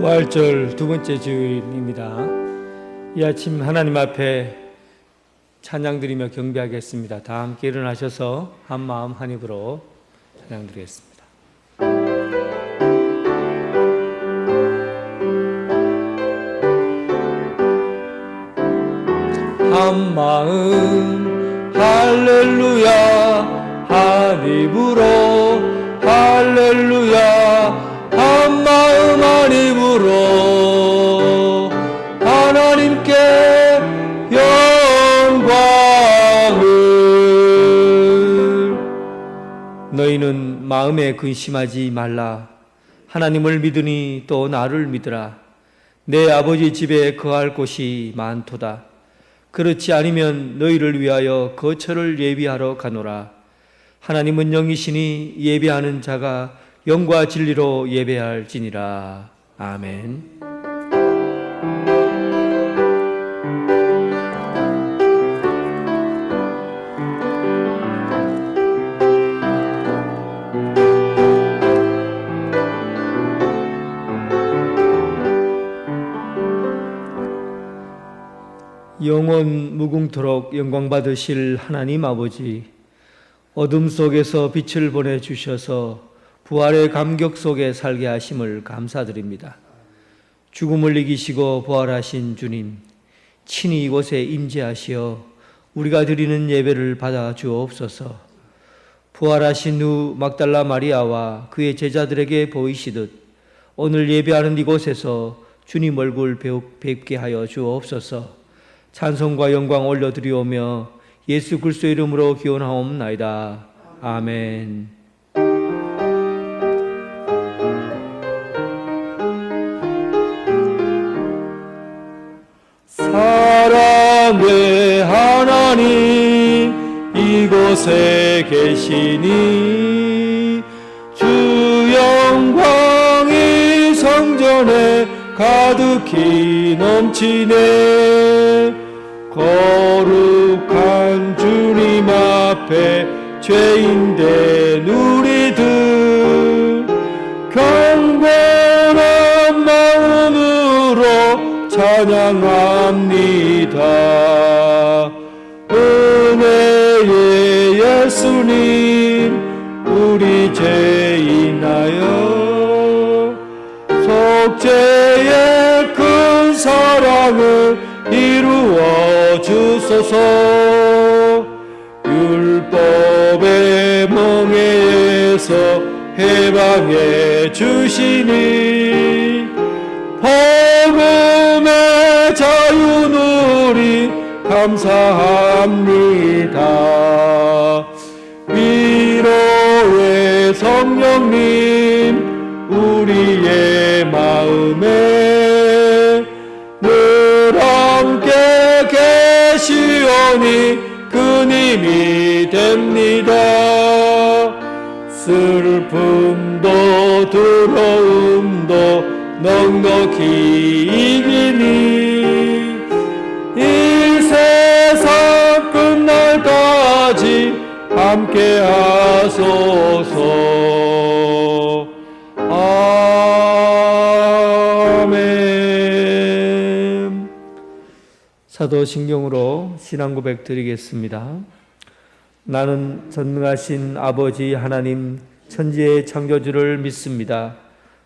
부활절 두 번째 주일입니다. 이 아침 하나님 앞에 찬양드리며 경배하겠습니다. 다 함께 일어나셔서 한 마음 한 입으로 찬양드리겠습니다. 한 마음 할렐루야, 한 입으로 할렐루야, 한 마음 한 입으로 하나님께 영광을. 너희는 마음에 근심하지 말라. 하나님을 믿으니 또 나를 믿으라. 내 아버지 집에 거할 곳이 많도다. 그렇지 않으면 너희를 위하여 거처를 예비하러 가노라. 하나님은 영이시니 예배하는 자가 영과 진리로 예배할지니라. 아멘. 영원 무궁토록 영광 받으실 하나님 아버지, 어둠 속에서 빛을 보내주셔서 부활의 감격 속에 살게 하심을 감사드립니다. 죽음을 이기시고 부활하신 주님, 친히 이곳에 임재하시어 우리가 드리는 예배를 받아 주옵소서. 부활하신 후 막달라 마리아와 그의 제자들에게 보이시듯 오늘 예배하는 이곳에서 주님 얼굴 뵙게 하여 주옵소서. 찬송과 영광 올려드리오며 예수 그리스도 이름으로 기원하옵나이다. 아멘. 사랑의 하나님 이곳에 계시니 주 영광이 성전에 가득히 넘치네. 거룩한 주님 앞에 죄인된 우리들 경건한 마음으로 찬양합니다. 은혜의 예수님 우리 죄인하여 속죄의 큰 사랑을 이루어 주소서. 율법의 멍에에서 해방해 주시니 복음의 자유 누리 감사합니다. 위로의 성령님 우리의 마음에 늘 함께 계시오니 그님이 됩니다. 슬픔도 두려움도 넉넉히 이기니 이 세상 끝날까지 함께 하소서. 아멘. 사도신경으로 신앙고백 드리겠습니다. 나는 전능하신 아버지 하나님 천지의 창조주를 믿습니다.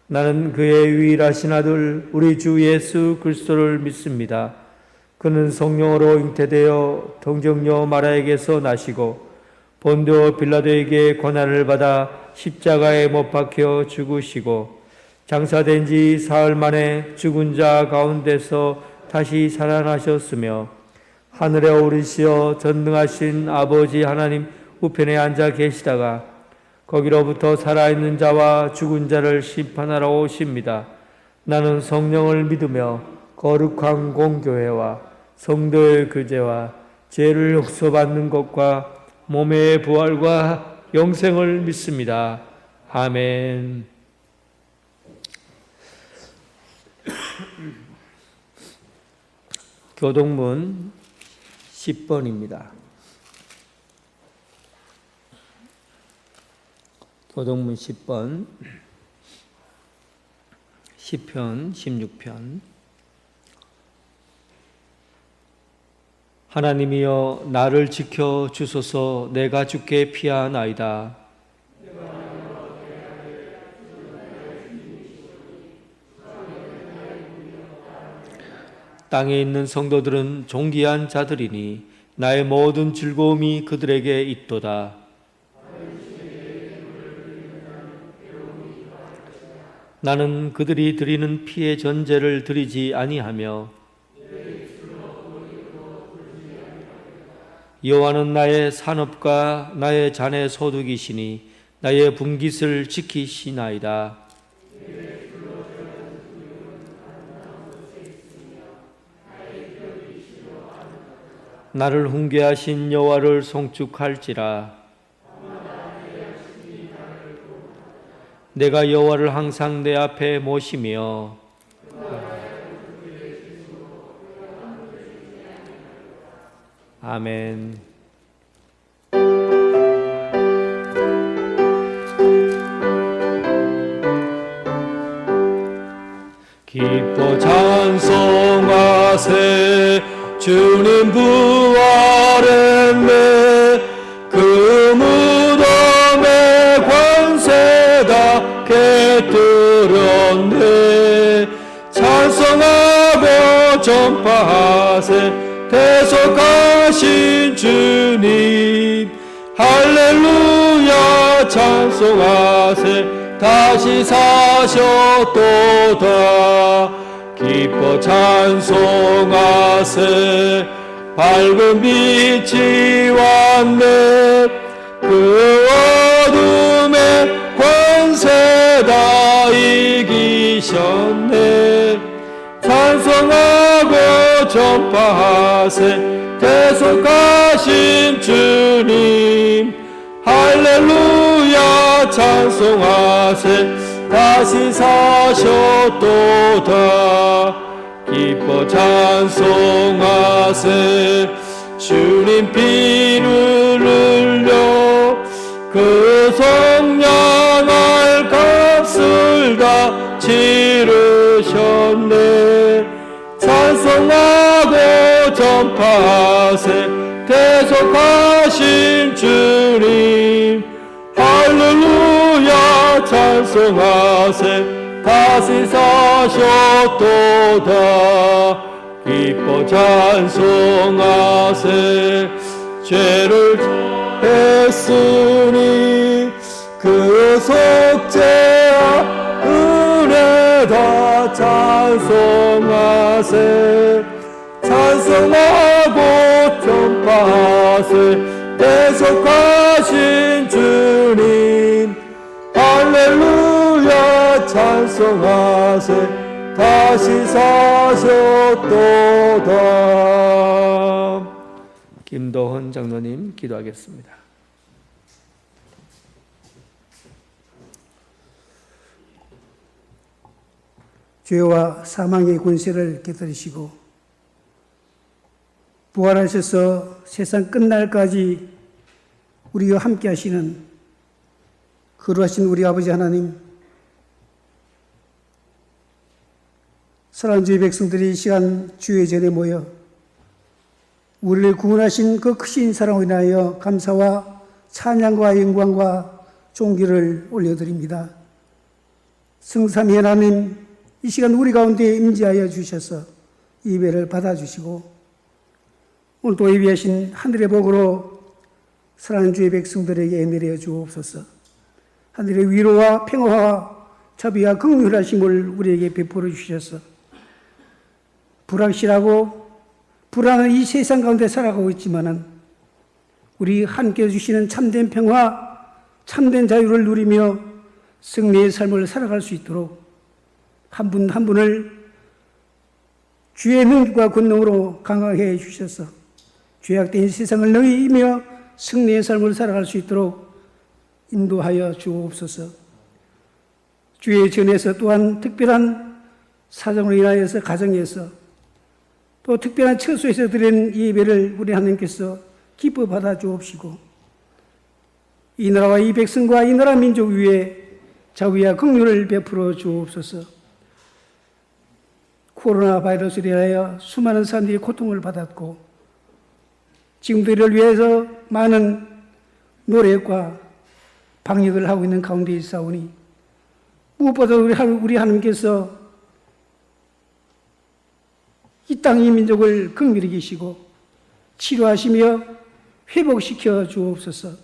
나는 그의 유일하신 아들 우리 주 예수 그리스도를 믿습니다. 그는 성령으로 잉태되어 동정녀 마리아에게서 나시고 본디오 빌라도에게 고난을 받아 십자가에 못 박혀 죽으시고 장사된 지 사흘 만에 죽은 자 가운데서 다시 살아나셨으며 하늘에 오르시어 전능하신 아버지 하나님 우편에 앉아 계시다가 거기로부터 살아있는 자와 죽은 자를 심판하러 오십니다. 나는 성령을 믿으며 거룩한 공교회와 성도의 교제와 죄를 용서받는 것과 몸의 부활과 영생을 믿습니다. 아멘. 교동문 10번입니다. 교동문 10번, 시편 16편. 하나님이여 나를 지켜 주소서. 내가 주께 피하나이다. 땅에 있는 성도들은 존귀한 자들이니 나의 모든 즐거움이 그들에게 있도다. 나는 그들이 드리는 피의 전제를 드리지 아니하며 여호와는 나의 산업과 나의 잔의 소득이시니 나의 분깃을 지키시나이다. 나를 훈계하신 여호와를 송축할지라. 내가 여호와를 항상 내 앞에 모시며 아멘. 기뻐 찬송하세. 주님 부활했네. 그 무덤의 권세가 깨뜨렸네. 찬송하고 전파하세. 대속하신 주님 할렐루야 찬송하세. 다시 사셨도다. 기뻐 찬송하세. 밝은 빛이 왔네. 그 어둠의 권세 다 이기셨네. 찬송하고 전파하세. 대속하신 주님 할렐루야 찬송하세. 다시 사셨도다. 기뻐 찬송하세. 주님 피를 흘려 그 성량할 값을 다 치르셨네. 찬송하고 전파하세. 대속하신 주님 할렐루야 찬송하세. 다시 사셨도다. 기뻐 찬송하세. 죄를 했으니 그 속죄와 은혜 다 찬송하세. 찬송하고 전파하세. 대속하신 주님 할렐루야 찬송하세. 다시 사셨도다. 김도헌 장로님 기도하겠습니다. 죄와 사망의 권세를 깨뜨리시고 부활하셔서 세상 끝날까지 우리와 함께 하시는 거룩하신 우리 아버지 하나님, 사랑하는 주의 백성들이 이 시간 주의 전에 모여 우리를 구원하신 그 크신 사랑으로 인하여 감사와 찬양과 영광과 존귀를 올려드립니다. 성삼위 하나님, 이 시간 우리 가운데 임재하여 주셔서 예배를 받아주시고 오늘 또 예비하신 하늘의 복으로 사랑하는 주의 백성들에게 내려 주옵소서. 하늘의 위로와 평화와 자비와 긍휼하심을 우리에게 베풀어 주셔서 불확실하고 불안한 이 세상 가운데 살아가고 있지만은 우리 함께 주시는 참된 평화, 참된 자유를 누리며 승리의 삶을 살아갈 수 있도록 한 분 한 분을 주의 능력과 권능으로 강하게 해 주셔서 죄악된 세상을 너희 이며 승리의 삶을 살아갈 수 있도록 인도하여 주옵소서. 주의 전에서 또한 특별한 사정을 인하여서 가정에서 또 특별한 처소에서 드리는 예배를 우리 하나님께서 기뻐 받아 주옵시고 이 나라와 이 백성과 이 나라 민족 위에 자비와 긍휼을 베풀어 주옵소서. 코로나 바이러스로 인하여 수많은 사람들이 고통을 받았고 지금도 이를 위해서 많은 노력과 방역을 하고 있는 가운데 있사오니 무엇보다 우리 하나님께서 이 땅 이 민족을 긍휼히 계시고 치료하시며 회복시켜 주옵소서.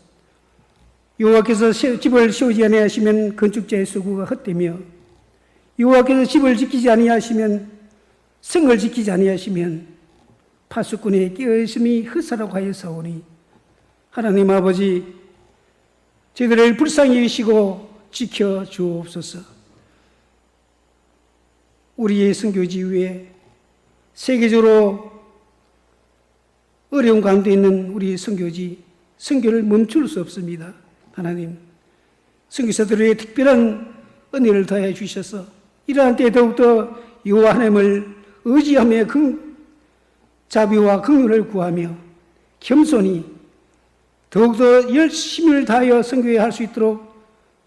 여호와께서 집을 세우지 아니하시면 건축자의 수고가 헛되며 여호와께서 집을 지키지 아니하시면 성을 지키지 아니하시면 파수꾼의 깨어있음이 헛사라고 하였사오니 하나님 아버지 저희들을 불쌍히 여기시고 지켜 주옵소서. 우리의 선교지 위에 세계적으로 어려운 가운데 있는 우리 선교지 선교를 멈출 수 없습니다. 하나님 선교사들에게 특별한 은혜를 더해 주셔서 이러한 때에 더욱더 여호와 하나님을 의지하며 자비와 긍휼을 구하며 겸손히 더욱더 열심을 다하여 선교에 할 수 있도록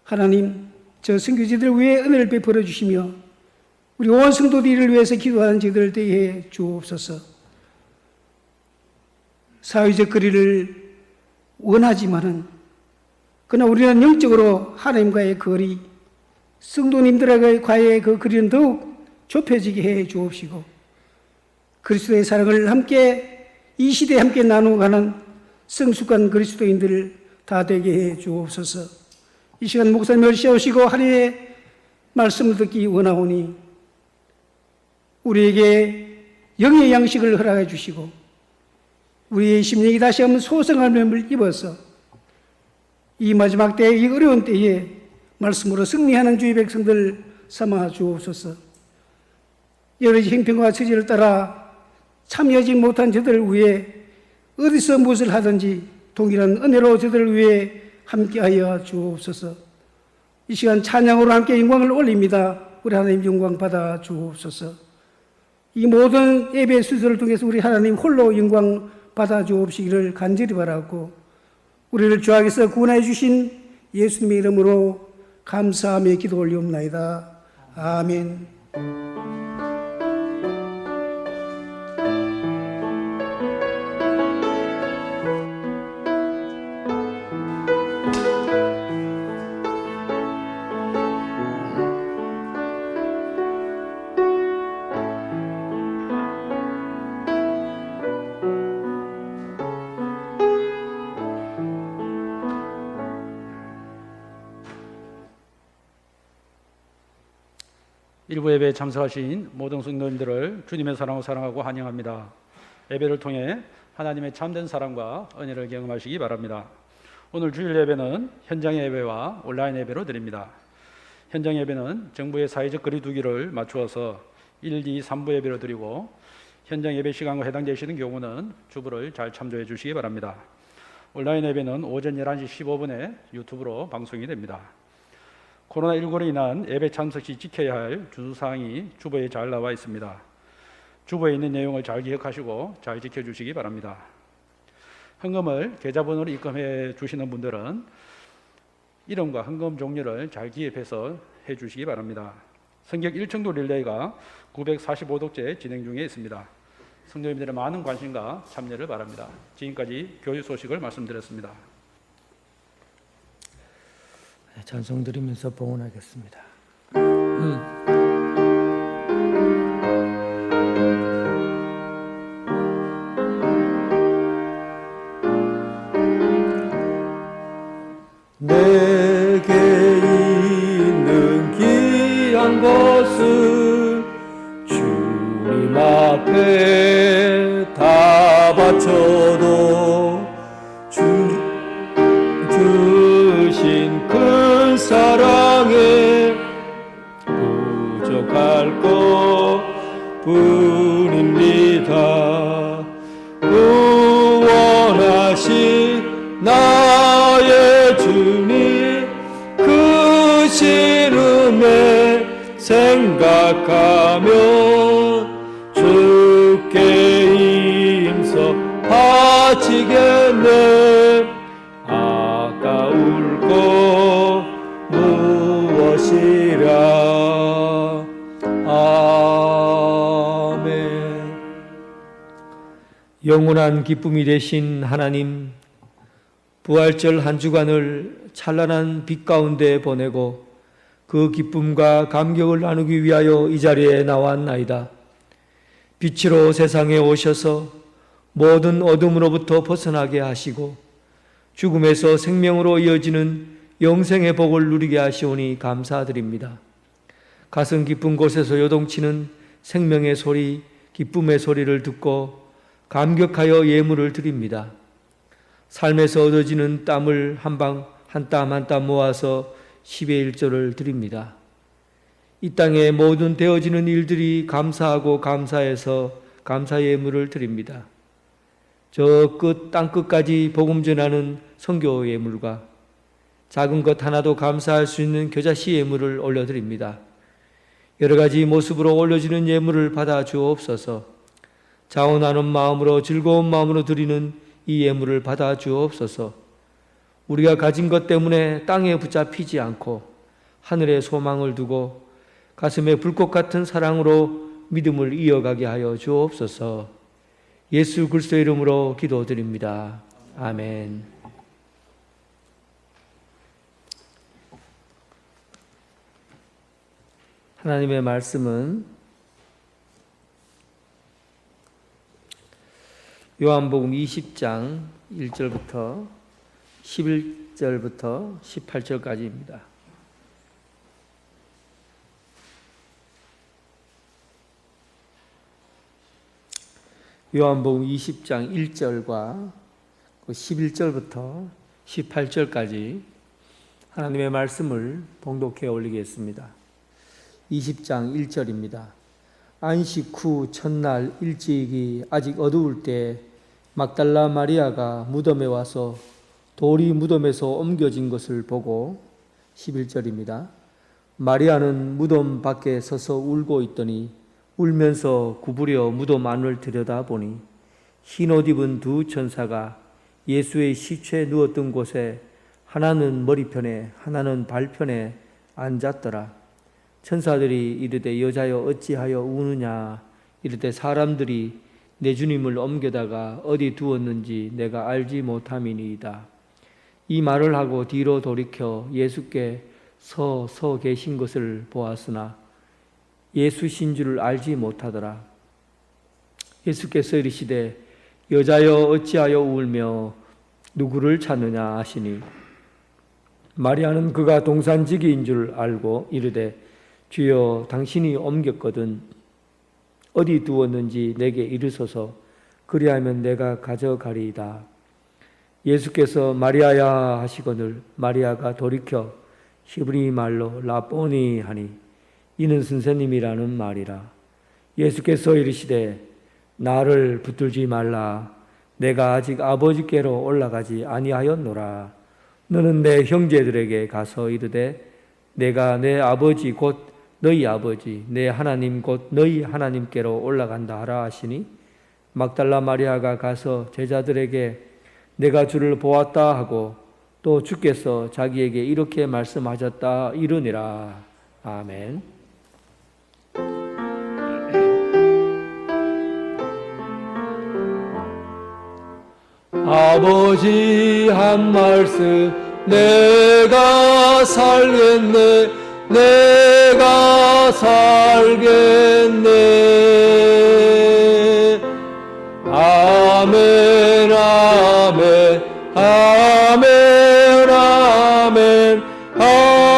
하나님 저 선교지들 위해 은혜를 베풀어 주시며 우리 온 성도들을 위해서 기도하는 저희들을 대해 주옵소서. 사회적 거리를 원하지만은 그러나 우리는 영적으로 하나님과의 거리, 성도님들과의 그 거리는 더욱 좁혀지게 해 주옵시고 그리스도의 사랑을 함께 이 시대에 함께 나누어가는 성숙한 그리스도인들을 다 되게 해 주옵소서. 이 시간 목사님을 세우시고 하나님의 말씀을 듣기 원하오니 우리에게 영의 양식을 허락해 주시고 우리의 심령이 다시 한번 소성함을 입어서 이 마지막 때에 이 어려운 때에 말씀으로 승리하는 주의 백성들 삼아 주옵소서. 여러 형편과 처지를 따라 참여하지 못한 저들을 위해 어디서 무엇을 하든지 동일한 은혜로 저들을 위해 함께하여 주옵소서. 이 시간 찬양으로 함께 영광을 올립니다. 우리 하나님 영광 받아 주옵소서. 이 모든 예배 순서를 통해서 우리 하나님 홀로 영광 받아 주옵시기를 간절히 바라고 우리를 주 안에서 구원해 주신 예수님의 이름으로 감사하며 기도 올리옵나이다. 아멘. 일부 예배에 참석하신 모든 성도님들을 주님의 사랑으로 사랑하고 환영합니다. 예배를 통해 하나님의 참된 사랑과 은혜를 경험하시기 바랍니다. 오늘 주일 예배는 현장 예배와 온라인 예배로 드립니다. 현장 예배는 정부의 사회적 거리두기를 맞추어서 1, 2, 3부 예배로 드리고 현장 예배 시간과 해당되시는 경우는 주부를 잘 참조해 주시기 바랍니다. 온라인 예배는 오전 11시 15분에 유튜브로 방송이 됩니다. 코로나19로 인한 예배 참석 시 지켜야 할 주의사항이 주보에 잘 나와 있습니다. 주보에 있는 내용을 잘 기억하시고 잘 지켜주시기 바랍니다. 헌금을 계좌번호로 입금해 주시는 분들은 이름과 헌금 종류를 잘 기입해서 해주시기 바랍니다. 성경 1청도 릴레이가 945독째 진행 중에 있습니다. 성도님들의 많은 관심과 참여를 바랍니다. 지금까지 교육 소식을 말씀드렸습니다. 찬송 드리면서 봉헌하겠습니다. 내게 있는 귀한 것을 주님 앞에 다 바쳐도 주 주신 큰 사랑에 부족할 것뿐입니다. 구원하신 나의 주님 크신 은혜 생각하면 주께 힘써 바치겠네. 아까울 것 무엇이랴. 아멘. 영원한 기쁨이 되신 하나님, 부활절 한 주간을 찬란한 빛 가운데 보내고 그 기쁨과 감격을 나누기 위하여 이 자리에 나왔나이다. 빛으로 세상에 오셔서 모든 어둠으로부터 벗어나게 하시고 죽음에서 생명으로 이어지는 영생의 복을 누리게 하시오니 감사드립니다. 가슴 깊은 곳에서 요동치는 생명의 소리, 기쁨의 소리를 듣고 감격하여 예물을 드립니다. 삶에서 얻어지는 땀을 한 땀 한 땀 모아서 10의 1조를 드립니다. 이 땅의 모든 되어지는 일들이 감사하고 감사해서 감사 예물을 드립니다. 저 끝 땅끝까지 복음 전하는 선교 예물과 작은 것 하나도 감사할 수 있는 겨자씨 예물을 올려드립니다. 여러 가지 모습으로 올려지는 예물을 받아 주옵소서. 자원하는 마음으로 즐거운 마음으로 드리는 이 예물을 받아 주옵소서. 우리가 가진 것 때문에 땅에 붙잡히지 않고 하늘에 소망을 두고 가슴에 불꽃 같은 사랑으로 믿음을 이어가게 하여 주옵소서. 예수 그리스도의 이름으로 기도드립니다. 아멘. 하나님의 말씀은 요한복음 20장 1절부터 11절부터 18절까지입니다. 요한복음 20장 1절과 11절부터 18절까지 하나님의 말씀을 봉독해 올리겠습니다. 20장 1절입니다. 안식 후 첫날 일찍이 아직 어두울 때 막달라 마리아가 무덤에 와서 돌이 무덤에서 옮겨진 것을 보고 11절입니다. 마리아는 무덤 밖에 서서 울고 있더니 울면서 구부려 무덤 안을 들여다보니 흰옷 입은 두 천사가 예수의 시체 누웠던 곳에 하나는 머리편에 하나는 발편에 앉았더라. 천사들이 이르되 여자여 어찌하여 우느냐. 이르되 사람들이 내 주님을 옮겨다가 어디 두었는지 내가 알지 못함이니이다. 이 말을 하고 뒤로 돌이켜 예수께 서 계신 것을 보았으나 예수신 줄을 알지 못하더라. 예수께서 이르시되 여자여 어찌하여 울며 누구를 찾느냐 하시니 마리아는 그가 동산지기인 줄 알고 이르되 주여 당신이 옮겼거든 어디 두었는지 내게 이르소서. 그리하면 내가 가져가리이다. 예수께서 마리아야 하시거늘 마리아가 돌이켜 히브리 말로 라보니 하니 이는 선생님이라는 말이라. 예수께서 이르시되 나를 붙들지 말라. 내가 아직 아버지께로 올라가지 아니하였노라. 너는 내 형제들에게 가서 이르되 내가 내 아버지 곧 너희 아버지 내 하나님 곧 너희 하나님께로 올라간다 하라 하시니 막달라 마리아가 가서 제자들에게 내가 주를 보았다 하고 또 주께서 자기에게 이렇게 말씀하셨다 이르니라. 아멘. 아버지 한 말씀 내가 살겠네. 내가 살겠네. 아멘 아멘 아멘 아멘 아멘.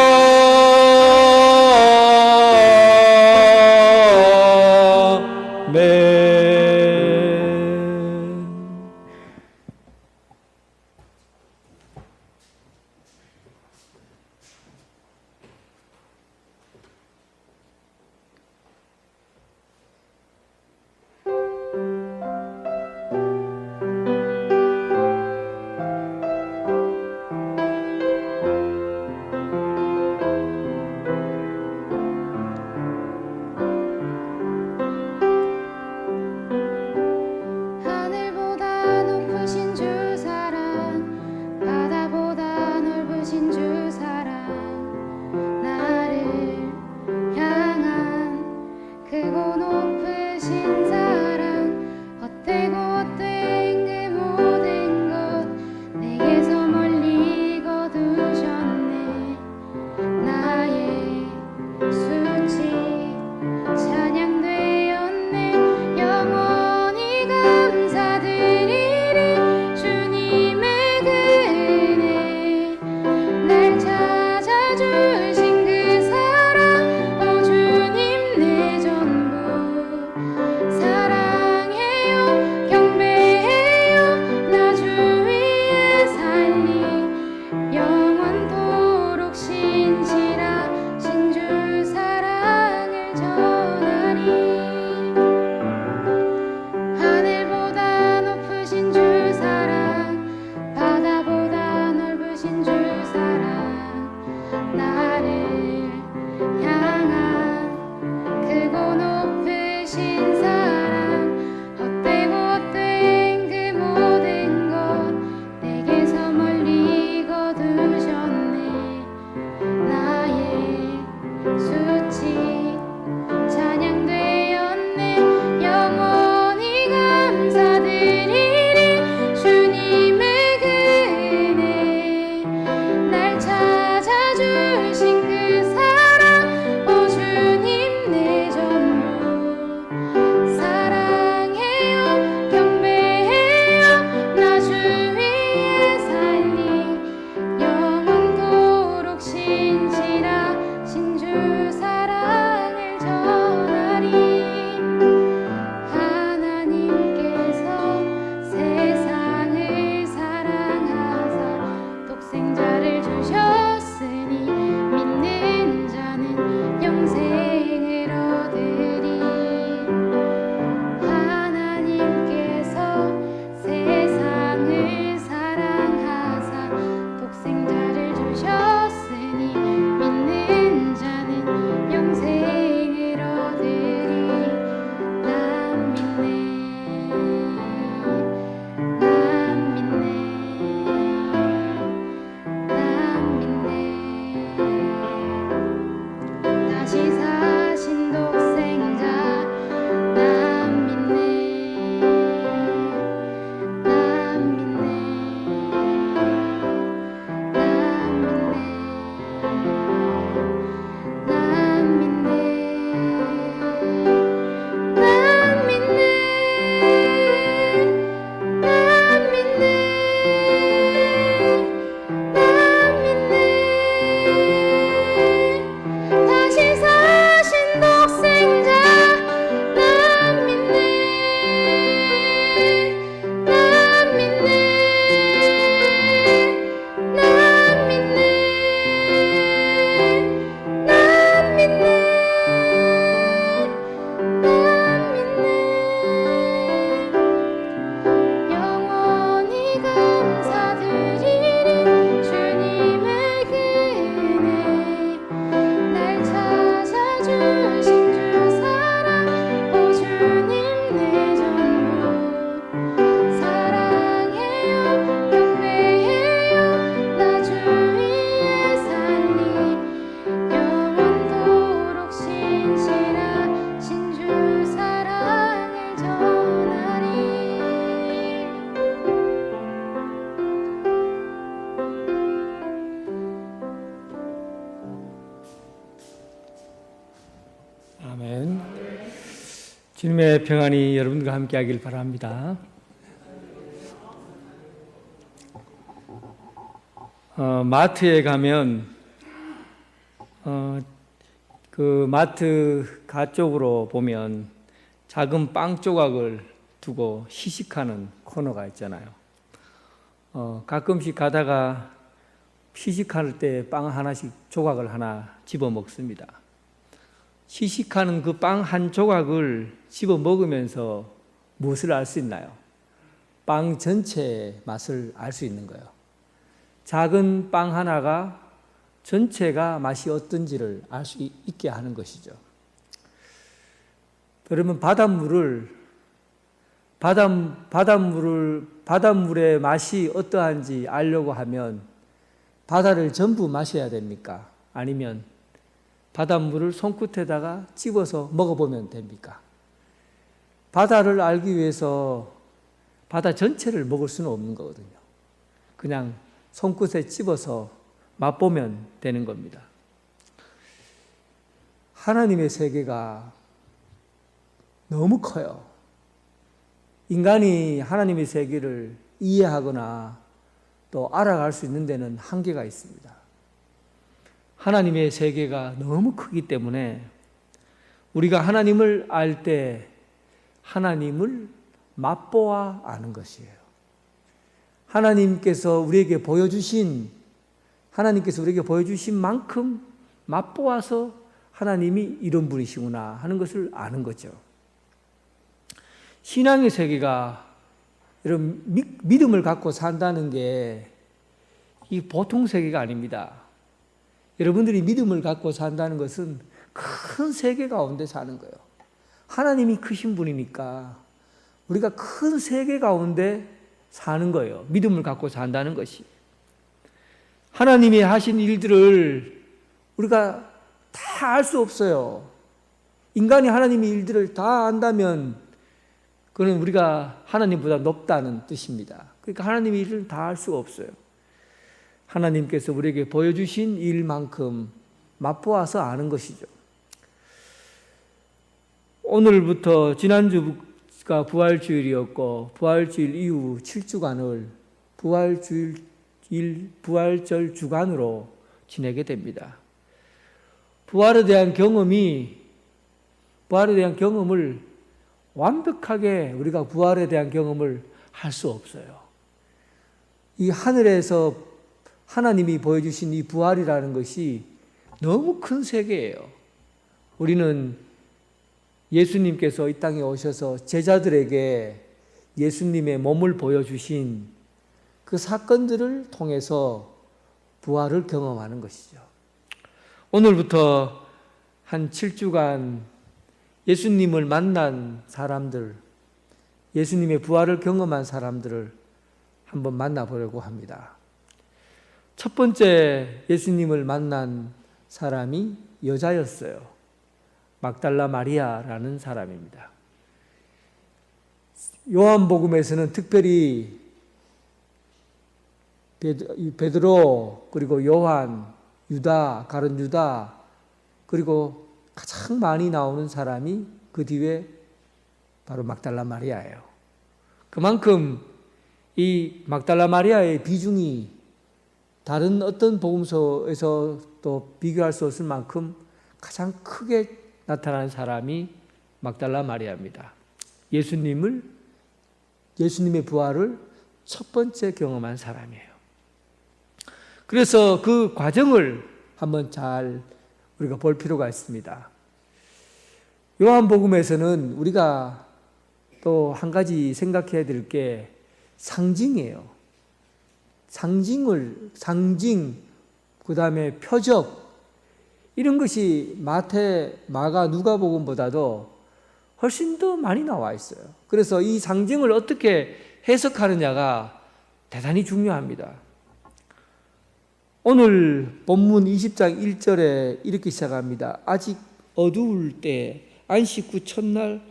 주님의 평안이 여러분과 함께하길 바랍니다. 마트에 가면 그 마트 가쪽으로 보면 작은 빵 조각을 두고 시식하는 코너가 있잖아요. 가끔씩 가다가 시식할 때 빵 하나씩 조각을 하나 집어 먹습니다. 시식하는 그 빵 한 조각을 집어 먹으면서 무엇을 알 수 있나요? 빵 전체의 맛을 알 수 있는 거예요. 작은 빵 하나가 전체가 맛이 어떤지를 알 수 있게 하는 것이죠. 그러면 바닷물의 맛이 어떠한지 알려고 하면 바다를 전부 마셔야 됩니까? 아니면 바닷물을 손끝에다가 집어서 먹어보면 됩니까? 바다를 알기 위해서 바다 전체를 먹을 수는 없는 거거든요. 그냥 손끝에 집어서 맛보면 되는 겁니다. 하나님의 세계가 너무 커요. 인간이 하나님의 세계를 이해하거나 또 알아갈 수 있는 데는 한계가 있습니다. 하나님의 세계가 너무 크기 때문에 우리가 하나님을 알 때 하나님을 맛보아 아는 것이에요. 하나님께서 우리에게 보여주신 만큼 맛보아서 하나님이 이런 분이시구나 하는 것을 아는 거죠. 신앙의 세계가 이런 믿음을 갖고 산다는 게 이 보통 세계가 아닙니다. 여러분들이 믿음을 갖고 산다는 것은 큰 세계 가운데 사는 거예요. 하나님이 크신 분이니까 우리가 큰 세계 가운데 사는 거예요. 믿음을 갖고 산다는 것이. 하나님이 하신 일들을 우리가 다 알 수 없어요. 인간이 하나님의 일들을 다 안다면 그건 우리가 하나님보다 높다는 뜻입니다. 그러니까 하나님의 일을 다 알 수가 없어요. 하나님께서 우리에게 보여주신 일만큼 맛보아서 아는 것이죠. 오늘부터 지난주가 부활주일이었고 부활주일 이후 7주간을 부활절 주간으로 지내게 됩니다. 부활에 대한 경험을 완벽하게 우리가 부활에 대한 경험을 할 수 없어요. 이 하늘에서 하나님이 보여주신 이 부활이라는 것이 너무 큰 세계예요. 우리는 예수님께서 이 땅에 오셔서 제자들에게 예수님의 몸을 보여주신 그 사건들을 통해서 부활을 경험하는 것이죠. 오늘부터 한 7주간 예수님을 만난 사람들, 예수님의 부활을 경험한 사람들을 한번 만나보려고 합니다. 첫 번째 예수님을 만난 사람이 여자였어요. 막달라 마리아라는 사람입니다. 요한복음에서는 특별히 베드로 그리고 요한, 유다, 가룟 유다 그리고 가장 많이 나오는 사람이 그 뒤에 바로 막달라 마리아예요. 그만큼 이 막달라 마리아의 비중이 다른 어떤 복음서에서 또 비교할 수 없을 만큼 가장 크게 나타나는 사람이 막달라 마리아입니다. 예수님의 부활을 첫 번째 경험한 사람이에요. 그래서 그 과정을 한번 잘 우리가 볼 필요가 있습니다. 요한복음에서는 우리가 또 한 가지 생각해야 될 게 상징이에요. 상징, 그 다음에 표적, 이런 것이 마태, 마가, 누가복음보다도 훨씬 더 많이 나와 있어요. 그래서 이 상징을 어떻게 해석하느냐가 대단히 중요합니다. 오늘 본문 20장 1절에 이렇게 시작합니다. 아직 어두울 때, 안식 후 첫날,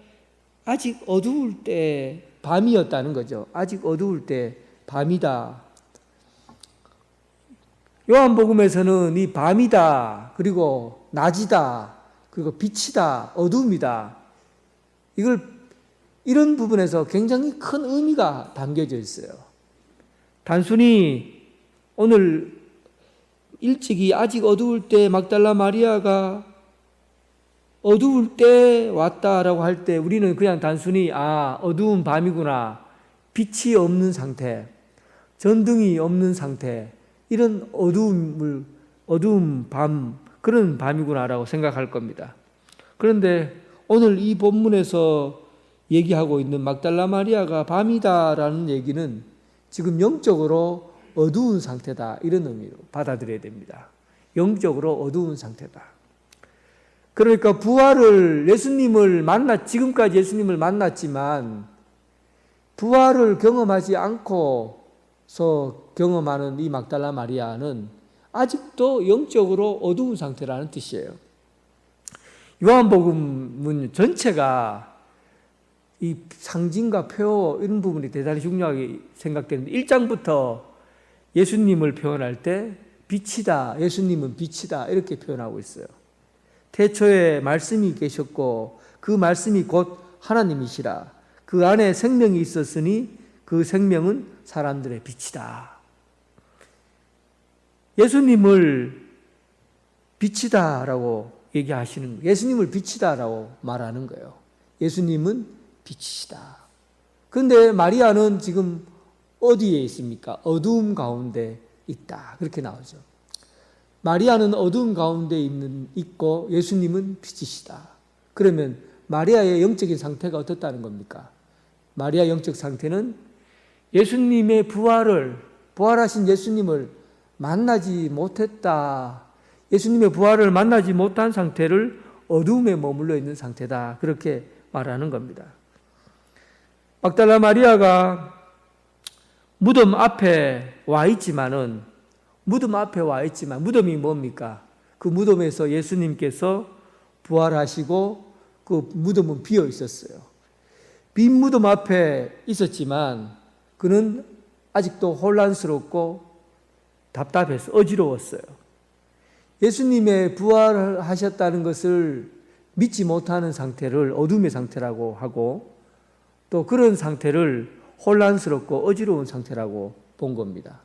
아직 어두울 때 밤이었다는 거죠. 아직 어두울 때 밤이다. 요한복음에서는 이 밤이다, 그리고 낮이다, 그리고 빛이다, 어둠이다, 이런 부분에서 굉장히 큰 의미가 담겨져 있어요. 단순히 오늘 일찍이 아직 어두울 때 막달라 마리아가 어두울 때 왔다라고 할 때 우리는 그냥 단순히 어두운 밤이구나, 빛이 없는 상태, 전등이 없는 상태, 이런 어두운 밤, 그런 밤이구나라고 생각할 겁니다. 그런데 오늘 이 본문에서 얘기하고 있는 막달라 마리아가 밤이다라는 얘기는 지금 영적으로 어두운 상태다, 이런 의미로 받아들여야 됩니다. 영적으로 어두운 상태다. 그러니까 지금까지 예수님을 만났지만 부활을 경험하지 않고서 경험하는 이 막달라 마리아는 아직도 영적으로 어두운 상태라는 뜻이에요. 요한복음은 전체가 이 상징과 표 이런 부분이 대단히 중요하게 생각되는데 1장부터 예수님을 표현할 때 빛이다, 예수님은 빛이다, 이렇게 표현하고 있어요. 태초에 말씀이 계셨고 그 말씀이 곧 하나님이시라. 그 안에 생명이 있었으니 그 생명은 사람들의 빛이다. 예수님을 빛이다라고 얘기하시는 거예요. 예수님을 빛이다라고 말하는 거예요. 예수님은 빛이시다. 그런데 마리아는 지금 어디에 있습니까? 어두움 가운데 있다. 그렇게 나오죠. 마리아는 어두움 가운데 있고 예수님은 빛이시다. 그러면 마리아의 영적인 상태가 어떻다는 겁니까? 마리아의 영적 상태는 예수님의 부활하신 예수님을 만나지 못했다. 예수님의 부활을 만나지 못한 상태를 어두움에 머물러 있는 상태다. 그렇게 말하는 겁니다. 막달라 마리아가 무덤 앞에 와 있지만 무덤이 뭡니까? 그 무덤에서 예수님께서 부활하시고 그 무덤은 비어 있었어요. 빈 무덤 앞에 있었지만 그는 아직도 혼란스럽고 답답해서 어지러웠어요. 예수님의 부활하셨다는 것을 믿지 못하는 상태를 어둠의 상태라고 하고 또 그런 상태를 혼란스럽고 어지러운 상태라고 본 겁니다.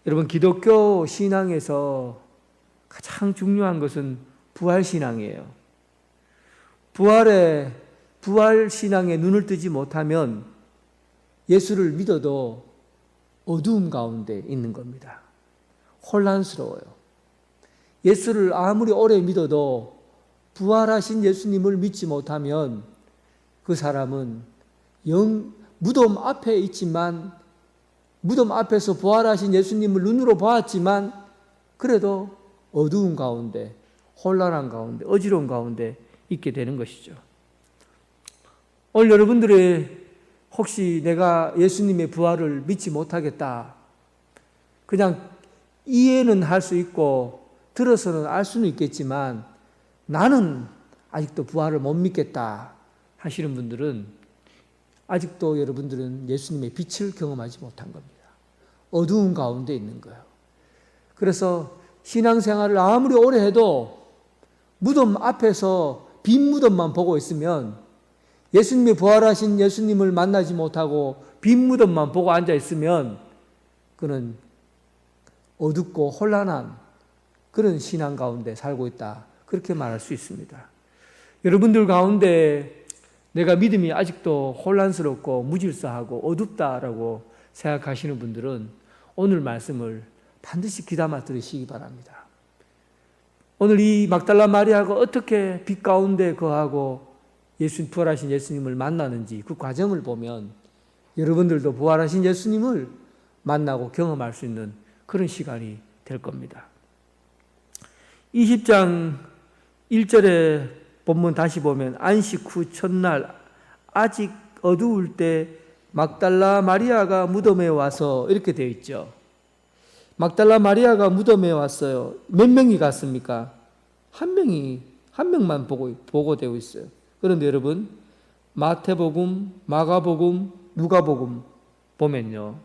여러분, 기독교 신앙에서 가장 중요한 것은 부활신앙이에요. 부활신앙에 눈을 뜨지 못하면 예수를 믿어도 어두움 가운데 있는 겁니다. 혼란스러워요. 예수를 아무리 오래 믿어도 부활하신 예수님을 믿지 못하면 그 사람은 무덤 앞에 있지만 무덤 앞에서 부활하신 예수님을 눈으로 보았지만 그래도 어두운 가운데, 혼란한 가운데, 어지러운 가운데 있게 되는 것이죠. 오늘 여러분들의 혹시 내가 예수님의 부활을 믿지 못하겠다, 그냥 이해는 할 수 있고 들어서는 알 수는 있겠지만 나는 아직도 부활을 못 믿겠다 하시는 분들은 아직도 여러분들은 예수님의 빛을 경험하지 못한 겁니다. 어두운 가운데 있는 거예요. 그래서 신앙생활을 아무리 오래 해도 무덤 앞에서 빈 무덤만 보고 있으면, 예수님이 부활하신 예수님을 만나지 못하고 빈 무덤만 보고 앉아 있으면 그는 어둡고 혼란한 그런 신앙 가운데 살고 있다, 그렇게 말할 수 있습니다. 여러분들 가운데 내가 믿음이 아직도 혼란스럽고 무질서하고 어둡다라고 생각하시는 분들은 오늘 말씀을 반드시 귀담아 들으시기 바랍니다. 오늘 이 막달라 마리아가 어떻게 빛 가운데 거하고 부활하신 예수님을 만나는지 그 과정을 보면 여러분들도 부활하신 예수님을 만나고 경험할 수 있는 그런 시간이 될 겁니다. 20장 1절에 본문 다시 보면 안식 후 첫날 아직 어두울 때 막달라 마리아가 무덤에 와서, 이렇게 되어 있죠. 막달라 마리아가 무덤에 왔어요. 몇 명이 갔습니까? 한 명만 보고되어 있어요. 그런데 여러분, 마태복음, 마가복음, 누가복음 보면요,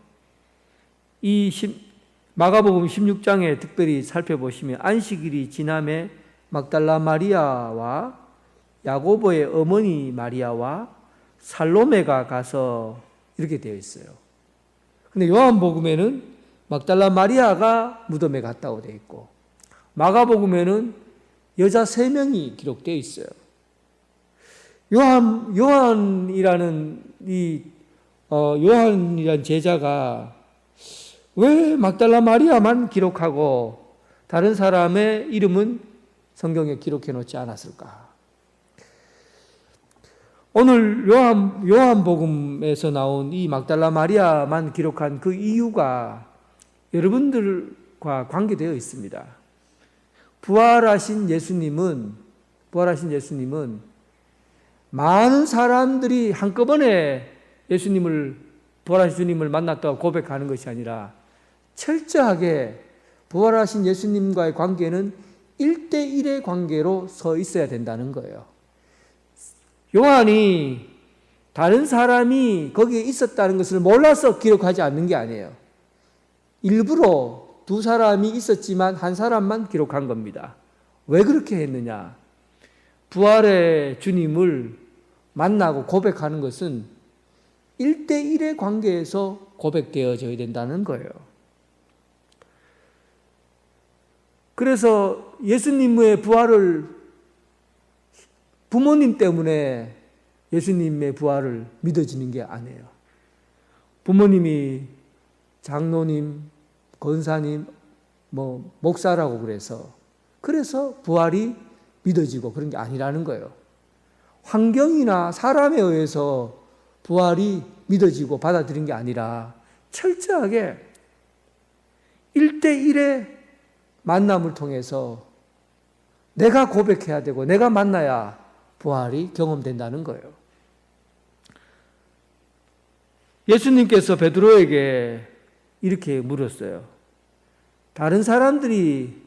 마가복음 16장에 특별히 살펴보시면 안식일이 지남에 막달라 마리아와 야고보의 어머니 마리아와 살로메가 가서 이렇게 되어 있어요. 근데 요한복음에는 막달라 마리아가 무덤에 갔다고 되어 있고, 마가복음에는 여자 3명이 기록되어 있어요. 요한이라는 제자가 왜 막달라 마리아만 기록하고 다른 사람의 이름은 성경에 기록해 놓지 않았을까? 오늘 요한복음에서 나온 이 막달라 마리아만 기록한 그 이유가 여러분들과 관계되어 있습니다. 부활하신 예수님은 많은 사람들이 한꺼번에 부활하신 주님을 만났다고 고백하는 것이 아니라 철저하게 부활하신 예수님과의 관계는 1대1의 관계로 서 있어야 된다는 거예요. 요한이 다른 사람이 거기에 있었다는 것을 몰라서 기록하지 않는 게 아니에요. 일부러 2사람이 있었지만 한 사람만 기록한 겁니다. 왜 그렇게 했느냐? 부활의 주님을 만나고 고백하는 것은 1대1의 관계에서 고백되어져야 된다는 거예요. 그래서 예수님의 부활을 부모님 때문에 예수님의 부활을 믿어지는 게 아니에요. 부모님이 장로님, 권사님, 목사라고 그래서 부활이 믿어지고 그런 게 아니라는 거예요. 환경이나 사람에 의해서 부활이 믿어지고 받아들인 게 아니라 철저하게 1대1의 만남을 통해서 내가 고백해야 되고 내가 만나야 부활이 경험된다는 거예요. 예수님께서 베드로에게 이렇게 물었어요. 다른 사람들이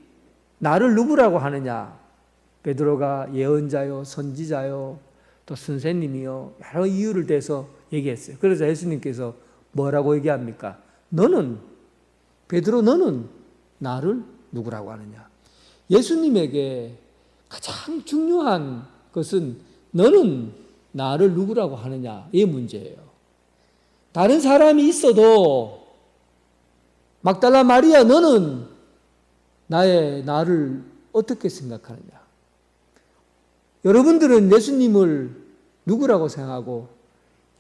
나를 누구라고 하느냐? 베드로가 예언자요, 선지자요, 또 선생님이요, 여러 이유를 대서 얘기했어요. 그래서 예수님께서 뭐라고 얘기합니까? 베드로 너는 나를 누구라고 하느냐? 예수님에게 가장 중요한 것은 너는 나를 누구라고 하느냐? 이 문제예요. 다른 사람이 있어도 막달라 마리아 너는 나를 어떻게 생각하느냐? 여러분들은 예수님을 누구라고 생각하고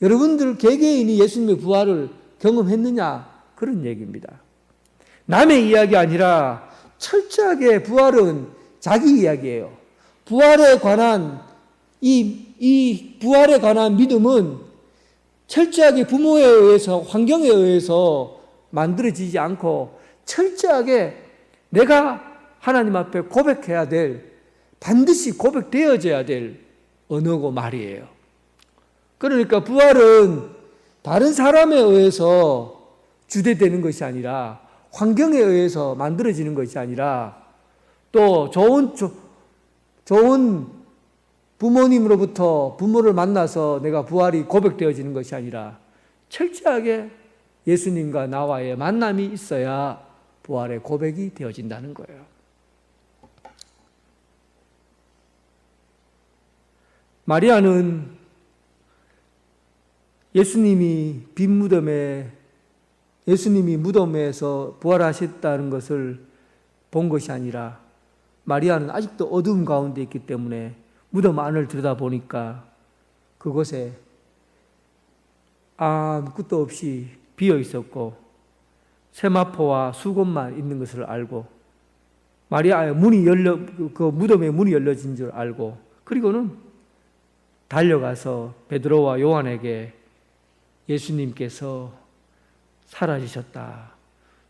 여러분들 개개인이 예수님의 부활을 경험했느냐? 그런 얘기입니다. 남의 이야기 아니라 철저하게 부활은 자기 이야기예요. 부활에 관한 이 부활에 관한 믿음은 철저하게 부모에 의해서 환경에 의해서 만들어지지 않고 철저하게 내가 하나님 앞에 고백해야 될 반드시 고백되어져야 될 언어고 말이에요. 그러니까 부활은 다른 사람에 의해서 주되되는 것이 아니라 환경에 의해서 만들어지는 것이 아니라 또 좋은 부모님으로부터 부모를 만나서 내가 부활이 고백되어지는 것이 아니라 철저하게 예수님과 나와의 만남이 있어야 부활의 고백이 되어진다는 거예요. 마리아는 예수님이 무덤에서 부활하셨다는 것을 본 것이 아니라 마리아는 아직도 어두움 가운데 있기 때문에 무덤 안을 들여다보니까 그곳에 아무것도 없이 비어 있었고 세마포와 수건만 있는 것을 알고 마리아의 그 무덤의 문이 열려진 줄 알고 그리고는 달려가서 베드로와 요한에게 예수님께서 사라지셨다.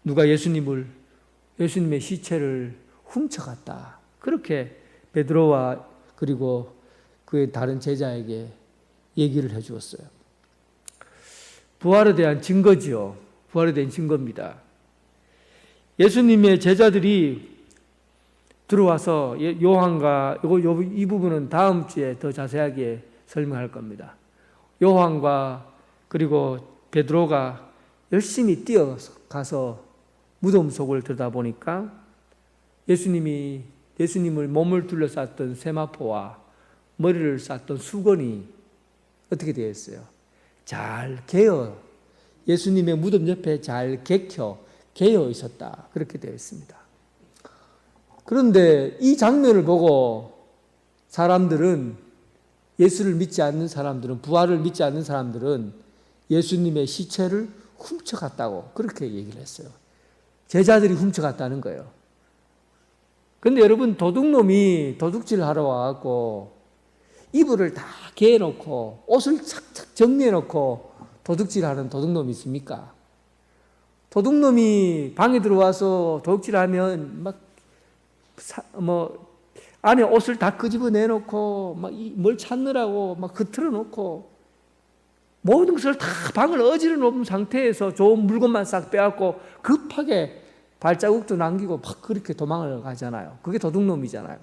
누가 예수님의 시체를 훔쳐갔다. 그렇게 베드로와 그리고 그의 다른 제자에게 얘기를 해주었어요. 부활에 대한 증거지요. 부활에 대한 증거입니다. 예수님의 제자들이 들어와서 요한과 이 부분은 다음 주에 더 자세하게 설명할 겁니다. 요한과 그리고 베드로가 열심히 뛰어가서 무덤 속을 들여다보니까 예수님을 몸을 둘러쌌던 세마포와 머리를 쌌던 수건이 어떻게 되어 있어요? 잘 개어, 예수님의 무덤 옆에 잘 개어 있었다. 그렇게 되어 있습니다. 그런데 이 장면을 보고 사람들은, 예수를 믿지 않는 사람들은, 부활을 믿지 않는 사람들은 예수님의 시체를 훔쳐갔다고 그렇게 얘기를 했어요. 제자들이 훔쳐갔다는 거예요. 그런데 여러분, 도둑놈이 도둑질 하러 와갖고 이불을 다 개어놓고 옷을 착착 정리해놓고 도둑질하는 도둑놈이 있습니까? 도둑놈이 방에 들어와서 도둑질하면 안에 옷을 다 끄집어내놓고 뭘 찾느라고 흐트러 놓고 모든 것을 다 방을 어지러 놓은 상태에서 좋은 물건만 싹 빼앗고 급하게 발자국도 남기고 막 그렇게 도망을 가잖아요. 그게 도둑놈이잖아요.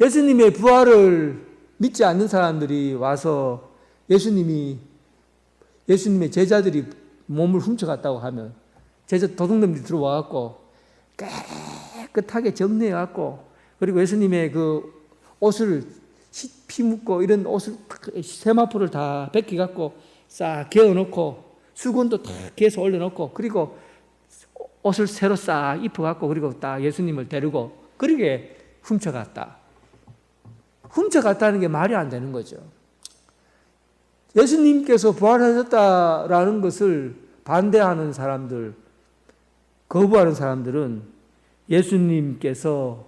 예수님의 부활을 믿지 않는 사람들이 와서 예수님의 제자들이 몸을 훔쳐갔다고 하면 도둑놈들이 들어와갖고 깨끗하게 정리해갖고, 그리고 예수님의 그 옷을 피 묻고 이런 옷을 세마포를 다 벗겨갖고 싹 개어놓고 수건도 다 개서 올려놓고, 그리고 옷을 새로 싹 입혀갖고, 그리고 딱 예수님을 데리고 그렇게 훔쳐갔다는 게 말이 안 되는 거죠. 예수님께서 부활하셨다라는 것을 반대하는 사람들, 거부하는 사람들은 예수님께서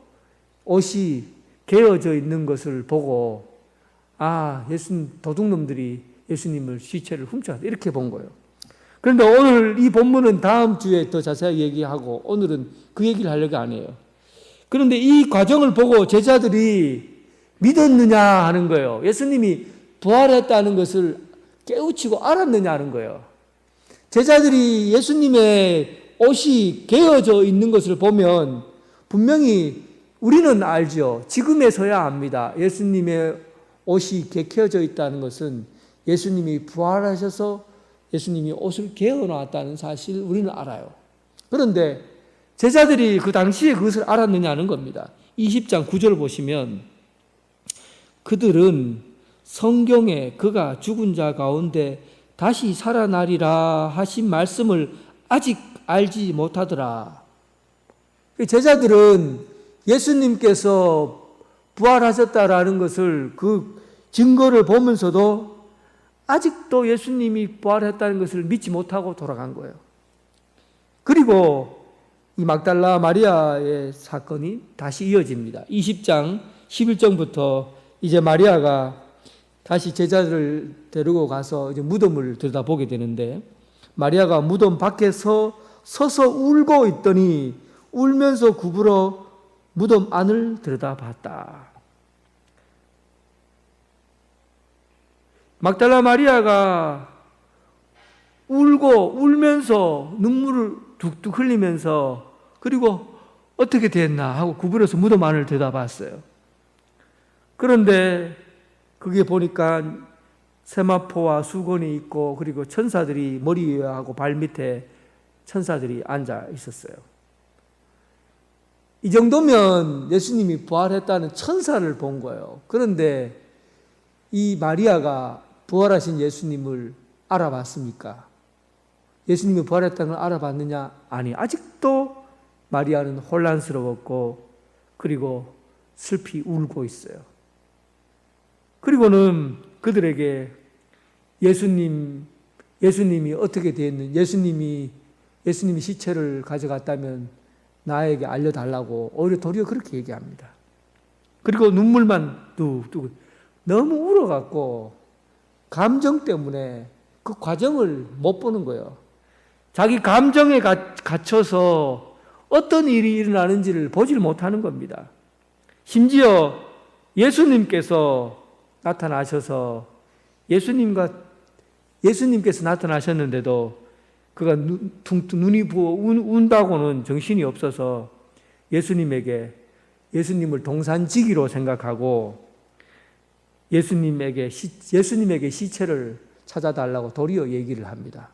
옷이 개어져 있는 것을 보고 도둑놈들이 예수님을 시체를 훔쳐갔다 이렇게 본 거예요. 그런데 오늘 이 본문은 다음 주에 더 자세히 얘기하고 오늘은 그 얘기를 하려고 안 해요. 그런데 이 과정을 보고 제자들이 믿었느냐 하는 거예요. 예수님이 부활했다는 것을 깨우치고 알았느냐 하는 거예요. 제자들이 예수님의 옷이 개어져 있는 것을 보면 분명히 우리는 알죠. 지금에서야 압니다. 예수님의 옷이 개켜져 있다는 것은 예수님이 부활하셔서 예수님이 옷을 개어놨다는 사실 우리는 알아요. 그런데 제자들이 그 당시에 그것을 알았느냐는 겁니다. 20장 9절 보시면 그들은 성경에 그가 죽은 자 가운데 다시 살아나리라 하신 말씀을 아직 알지 못하더라. 제자들은 예수님께서 부활하셨다라는 것을 그 증거를 보면서도 아직도 예수님이 부활했다는 것을 믿지 못하고 돌아간 거예요. 그리고 이 막달라 마리아의 사건이 다시 이어집니다. 20장 11절부터 이제 마리아가 다시 제자들을 데리고 가서 이제 무덤을 들여다보게 되는데, 마리아가 무덤 밖에서 서서 울고 있더니 울면서 굽으러 무덤 안을 들여다봤다. 막달라 마리아가 울면서 눈물을 뚝뚝 흘리면서, 그리고 어떻게 됐나 하고 구부려서 무덤 안을 들여다봤어요. 그런데 그게 보니까 세마포와 수건이 있고, 그리고 천사들이 머리 위하고 발 밑에 천사들이 앉아 있었어요. 이 정도면 예수님이 부활했다는 천사를 본 거예요. 그런데 이 마리아가 부활하신 예수님을 알아봤습니까? 예수님이 부활했다는 걸 알아봤느냐? 아니, 아직도 마리아는 혼란스러웠고, 그리고 슬피 울고 있어요. 그리고는 그들에게 예수님이 어떻게 되었는지, 예수님이 시체를 가져갔다면 나에게 알려달라고 오히려 도리어 그렇게 얘기합니다. 그리고 눈물만 뚝뚝, 너무 울어갖고 감정 때문에 그 과정을 못 보는 거예요. 자기 감정에 갇혀서 어떤 일이 일어나는지를 보질 못하는 겁니다. 심지어 예수님께서 나타나셔서 예수님께서 나타나셨는데도 그가 눈이 부어 운다고는 정신이 없어서 예수님을 동산지기로 생각하고 예수님에게 시체를 찾아달라고 도리어 얘기를 합니다.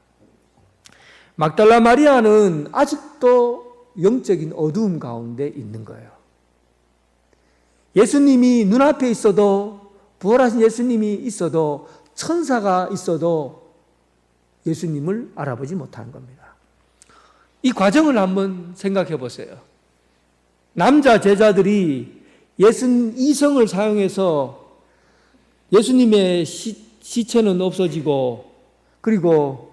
막달라 마리아는 아직도 영적인 어두움 가운데 있는 거예요. 예수님이 눈앞에 있어도 부활하신 예수님이 있어도, 천사가 있어도 예수님을 알아보지 못하는 겁니다. 이 과정을 한번 생각해 보세요. 남자 제자들이 62성을 사용해서 예수님의 시체는 없어지고, 그리고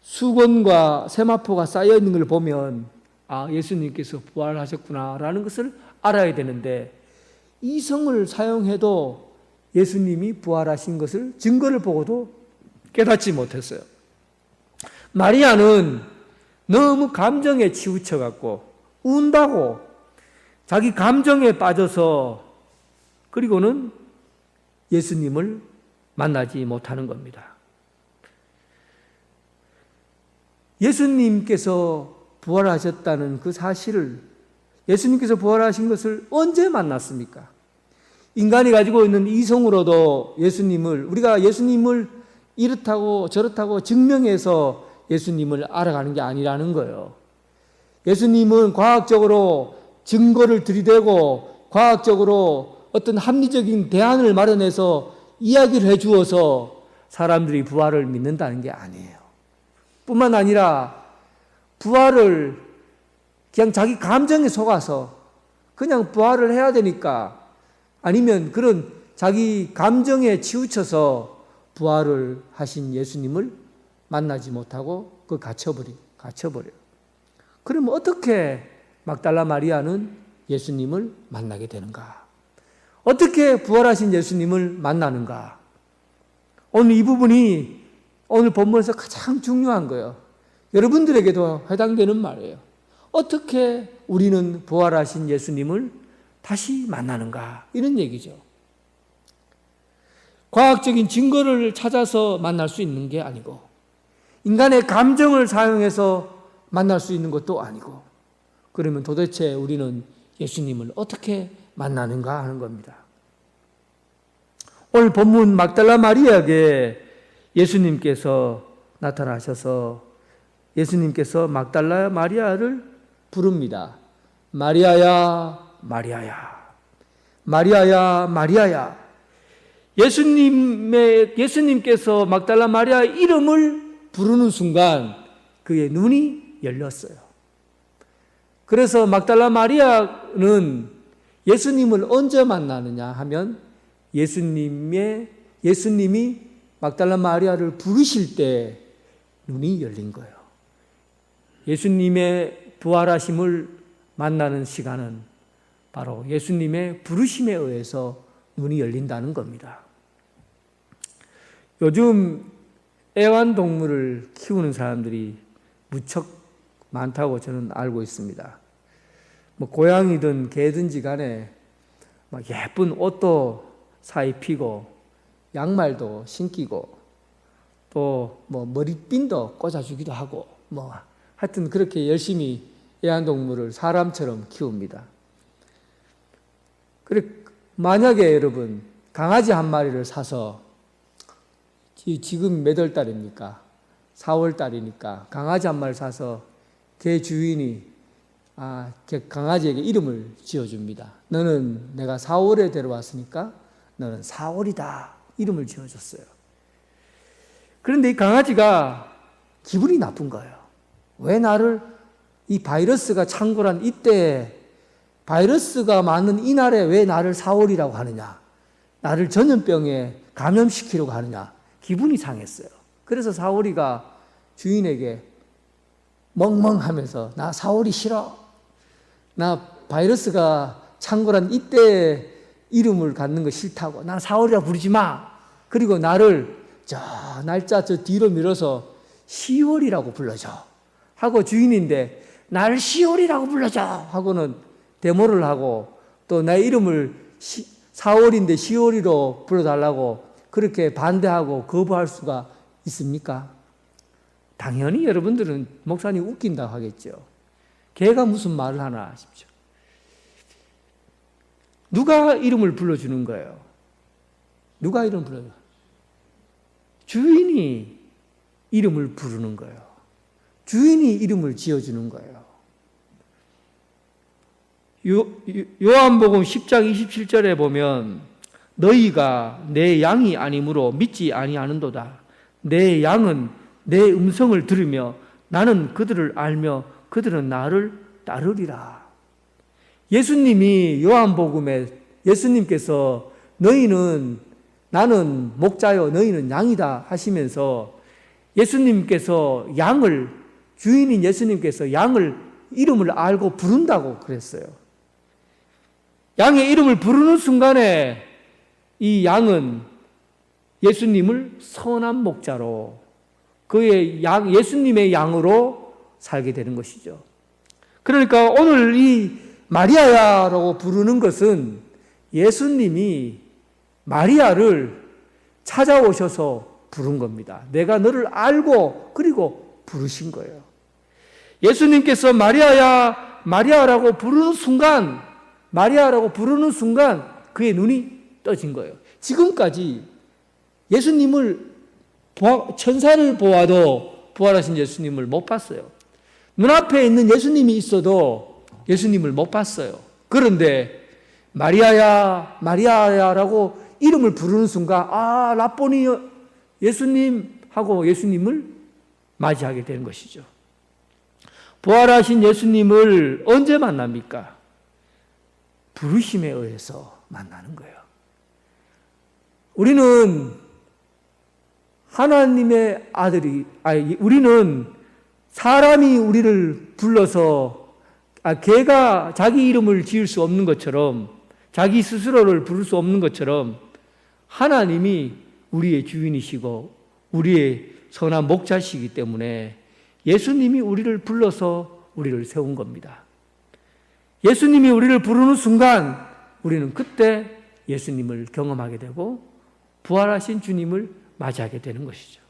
수건과 세마포가 쌓여 있는 걸 보면 아, 예수님께서 부활하셨구나라는 것을 알아야 되는데, 이성을 사용해도 예수님이 부활하신 것을 증거를 보고도 깨닫지 못했어요. 마리아는 너무 감정에 치우쳐 갖고 운다고 자기 감정에 빠져서, 그리고는 예수님을 만나지 못하는 겁니다. 예수님께서 부활하셨다는 그 사실을, 예수님께서 부활하신 것을 언제 만났습니까? 인간이 가지고 있는 이성으로도 우리가 예수님을 이렇다고 저렇다고 증명해서 예수님을 알아가는 게 아니라는 거예요. 예수님은 과학적으로 증거를 들이대고 과학적으로 어떤 합리적인 대안을 마련해서 이야기를 해 주어서 사람들이 부활을 믿는다는 게 아니에요. 뿐만 아니라 부활을 그냥 자기 감정에 속아서 그냥 부활을 해야 되니까, 아니면 그런 자기 감정에 치우쳐서 부활을 하신 예수님을 만나지 못하고 갇혀버려요. 그러면 어떻게 막달라 마리아는 예수님을 만나게 되는가? 어떻게 부활하신 예수님을 만나는가? 오늘 이 부분이 오늘 본문에서 가장 중요한 거예요. 여러분들에게도 해당되는 말이에요. 어떻게 우리는 부활하신 예수님을 다시 만나는가? 이런 얘기죠. 과학적인 증거를 찾아서 만날 수 있는 게 아니고, 인간의 감정을 사용해서 만날 수 있는 것도 아니고, 그러면 도대체 우리는 예수님을 어떻게 만나는가 하는 겁니다. 오늘 본문 막달라 마리아에게 예수님께서 나타나셔서 예수님께서 막달라 마리아를 부릅니다. 마리아야, 마리아야, 마리아야, 마리아야. 예수님께서 막달라 마리아 이름을 부르는 순간 그의 눈이 열렸어요. 그래서 막달라 마리아는 예수님을 언제 만나느냐 하면, 예수님이 막달라 마리아를 부르실 때 눈이 열린 거예요. 예수님의 부활하심을 만나는 시간은 바로 예수님의 부르심에 의해서 눈이 열린다는 겁니다. 요즘 애완동물을 키우는 사람들이 무척 많다고 저는 알고 있습니다. 뭐 고양이든 개든지 간에 막 예쁜 옷도 사입히고 양말도 신기고 또 뭐 머리핀도 꽂아주기도 하고, 뭐 하여튼 그렇게 열심히 애완동물을 사람처럼 키웁니다. 그래, 만약에 여러분 강아지 한 마리를 사서, 지금 몇 월 달입니까? 4월 달이니까 강아지 한 마리를 사서 걔 주인이 강아지에게 이름을 지어줍니다. 너는 내가 4월에 데려왔으니까 너는 4월이다. 이름을 지어줬어요. 그런데 이 강아지가 기분이 나쁜 거예요. 왜 나를, 이 바이러스가 창궐한 이때, 바이러스가 많은 이날에 왜 나를 4월이라고 하느냐, 나를 전염병에 감염시키려고 하느냐, 기분이 상했어요. 그래서 4월이가 주인에게 멍멍하면서 나 4월이 싫어, 나 바이러스가 창궐한 이때 이름을 갖는 거 싫다고, 나 4월이라 부르지 마. 그리고 나를 저 날짜 저 뒤로 밀어서 10월이라고 불러줘 하고, 주인인데 나를 10월이라고 불러줘 하고는 데모를 하고, 또 내 이름을 4월인데 10월이로 불러달라고 그렇게 반대하고 거부할 수가 있습니까? 당연히 여러분들은 목사님 웃긴다고 하겠죠. 걔가 무슨 말을 하나 하십시오. 누가 이름을 불러주는 거예요? 누가 이름을 불러줘요? 주인이 이름을 부르는 거예요. 주인이 이름을 지어주는 거예요. 요한복음 10장 27절에 보면 너희가 내 양이 아니므로 믿지 아니하는도다. 내 양은 내 음성을 들으며 나는 그들을 알며 그들은 나를 따르리라. 예수님이 요한복음에 예수님께서 너희는 나는 목자요 너희는 양이다 하시면서 예수님께서 양을 주인인 예수님께서 양을 이름을 알고 부른다고 그랬어요. 양의 이름을 부르는 순간에 이 양은 예수님을 선한 목자로 그의 양 예수님의 양으로 살게 되는 것이죠. 그러니까 오늘 이 마리아야라고 부르는 것은 예수님이 마리아를 찾아오셔서 부른 겁니다. 내가 너를 알고 그리고 부르신 거예요. 예수님께서 마리아야 마리아라고 부르는 순간 마리아라고 부르는 순간 그의 눈이 떠진 거예요. 지금까지 예수님을 천사를 보아도 부활하신 예수님을 못 봤어요. 눈앞에 있는 예수님이 있어도 예수님을 못 봤어요. 그런데 마리아야 마리아야라고 이름을 부르는 순간 아 라보니 예수님 하고 예수님을 맞이하게 되는 것이죠. 부활하신 예수님을 언제 만납니까? 부르심에 의해서 만나는 거예요. 우리는 하나님의 아들이 우리는 사람이 우리를 불러서 걔가 자기 이름을 지을 수 없는 것처럼 자기 스스로를 부를 수 없는 것처럼 하나님이 우리의 주인이시고 우리의 선한 목자시기 때문에 예수님이 우리를 불러서 우리를 세운 겁니다. 예수님이 우리를 부르는 순간 우리는 그때 예수님을 경험하게 되고 부활하신 주님을 맞이하게 되는 것이죠.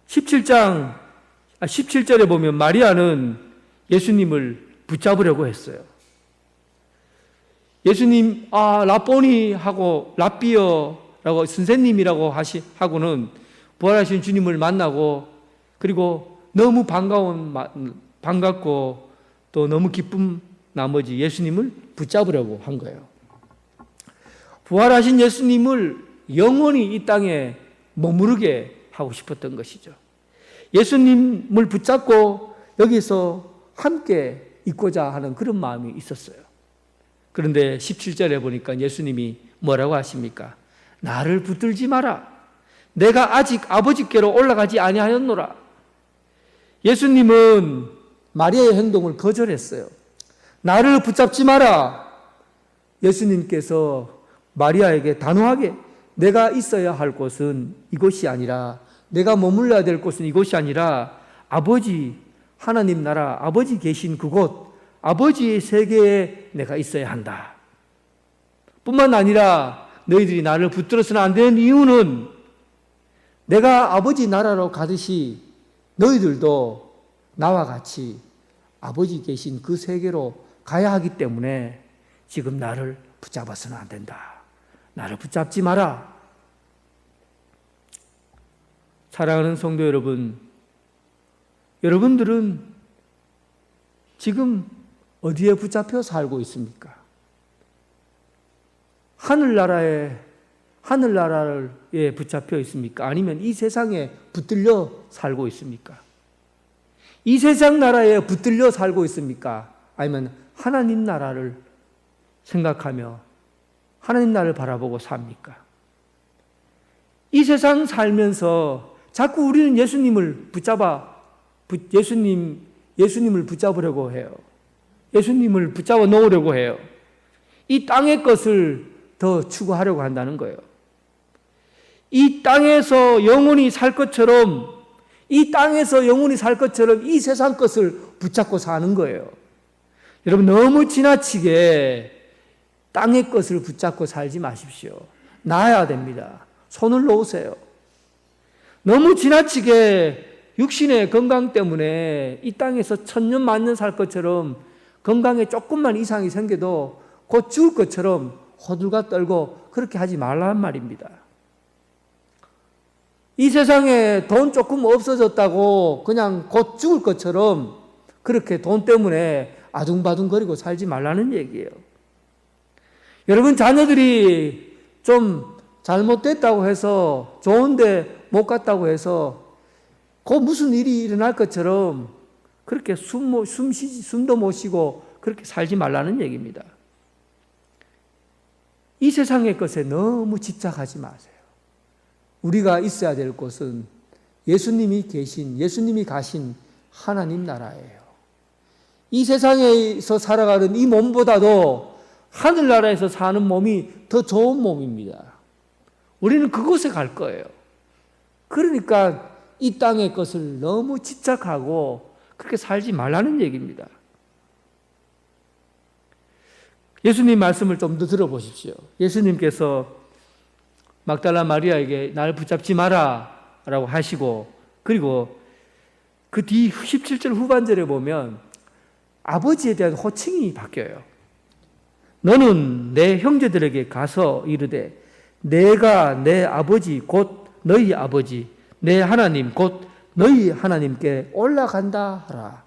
17절에 보면 마리아는 예수님을 붙잡으려고 했어요. 예수님, 라보니 하고 랍비어라고 선생님이라고 하고는 부활하신 주님을 만나고 그리고 너무 반갑고 또 너무 기쁜 나머지 예수님을 붙잡으려고 한 거예요. 부활하신 예수님을 영원히 이 땅에 머무르게 하고 싶었던 것이죠. 예수님을 붙잡고 여기서 함께 있고자 하는 그런 마음이 있었어요. 그런데 17절에 보니까 예수님이 뭐라고 하십니까? 나를 붙들지 마라. 내가 아직 아버지께로 올라가지 아니하였노라. 예수님은 마리아의 행동을 거절했어요. 나를 붙잡지 마라. 예수님께서 마리아에게 단호하게 내가 있어야 할 곳은 이곳이 아니라 내가 머물러야 될 곳은 이곳이 아니라 아버지 하나님 나라 아버지 계신 그곳 아버지의 세계에 내가 있어야 한다. 뿐만 아니라 너희들이 나를 붙들어서는 안 되는 이유는 내가 아버지 나라로 가듯이 너희들도 나와 같이 아버지 계신 그 세계로 가야 하기 때문에 지금 나를 붙잡아서는 안 된다. 나를 붙잡지 마라. 사랑하는 성도 여러분, 여러분들은 지금 어디에 붙잡혀 살고 있습니까? 하늘나라에 붙잡혀 있습니까? 아니면 이 세상에 붙들려 살고 있습니까? 이 세상 나라에 붙들려 살고 있습니까? 아니면 하나님 나라를 생각하며 하나님 나라를 바라보고 삽니까? 이 세상 살면서 자꾸 우리는 예수님을 붙잡으려고 해요. 예수님을 붙잡아 놓으려고 해요. 이 땅의 것을 더 추구하려고 한다는 거예요. 이 땅에서 영원히 살 것처럼 이 세상 것을 붙잡고 사는 거예요. 여러분 너무 지나치게 땅의 것을 붙잡고 살지 마십시오. 놔야 됩니다. 손을 놓으세요. 너무 지나치게 육신의 건강 때문에 이 땅에서 천년 만년 살 것처럼 건강에 조금만 이상이 생겨도 곧 죽을 것처럼 호들갑 떨고 그렇게 하지 말란 말입니다. 이 세상에 돈 조금 없어졌다고 그냥 곧 죽을 것처럼 그렇게 돈 때문에 아둥바둥거리고 살지 말라는 얘기예요. 여러분, 자녀들이 좀 잘못됐다고 해서, 좋은데 못 갔다고 해서 그 무슨 일이 일어날 것처럼 그렇게 숨도 못 쉬고 그렇게 살지 말라는 얘기입니다. 이 세상의 것에 너무 집착하지 마세요. 우리가 있어야 될 곳은 예수님이 계신, 예수님이 가신 하나님 나라예요. 이 세상에서 살아가는 이 몸보다도 하늘나라에서 사는 몸이 더 좋은 몸입니다. 우리는 그곳에 갈 거예요. 그러니까 이 땅의 것을 너무 집착하고 그렇게 살지 말라는 얘기입니다. 예수님 말씀을 좀 더 들어보십시오. 예수님께서 막달라 마리아에게 날 붙잡지 마라 라고 하시고, 그리고 그 뒤 17절 후반절에 보면 아버지에 대한 호칭이 바뀌어요. 너는 내 형제들에게 가서 이르되 내가 내 아버지 곧 너희 아버지 내 하나님 곧 너희 하나님께 올라간다 하라.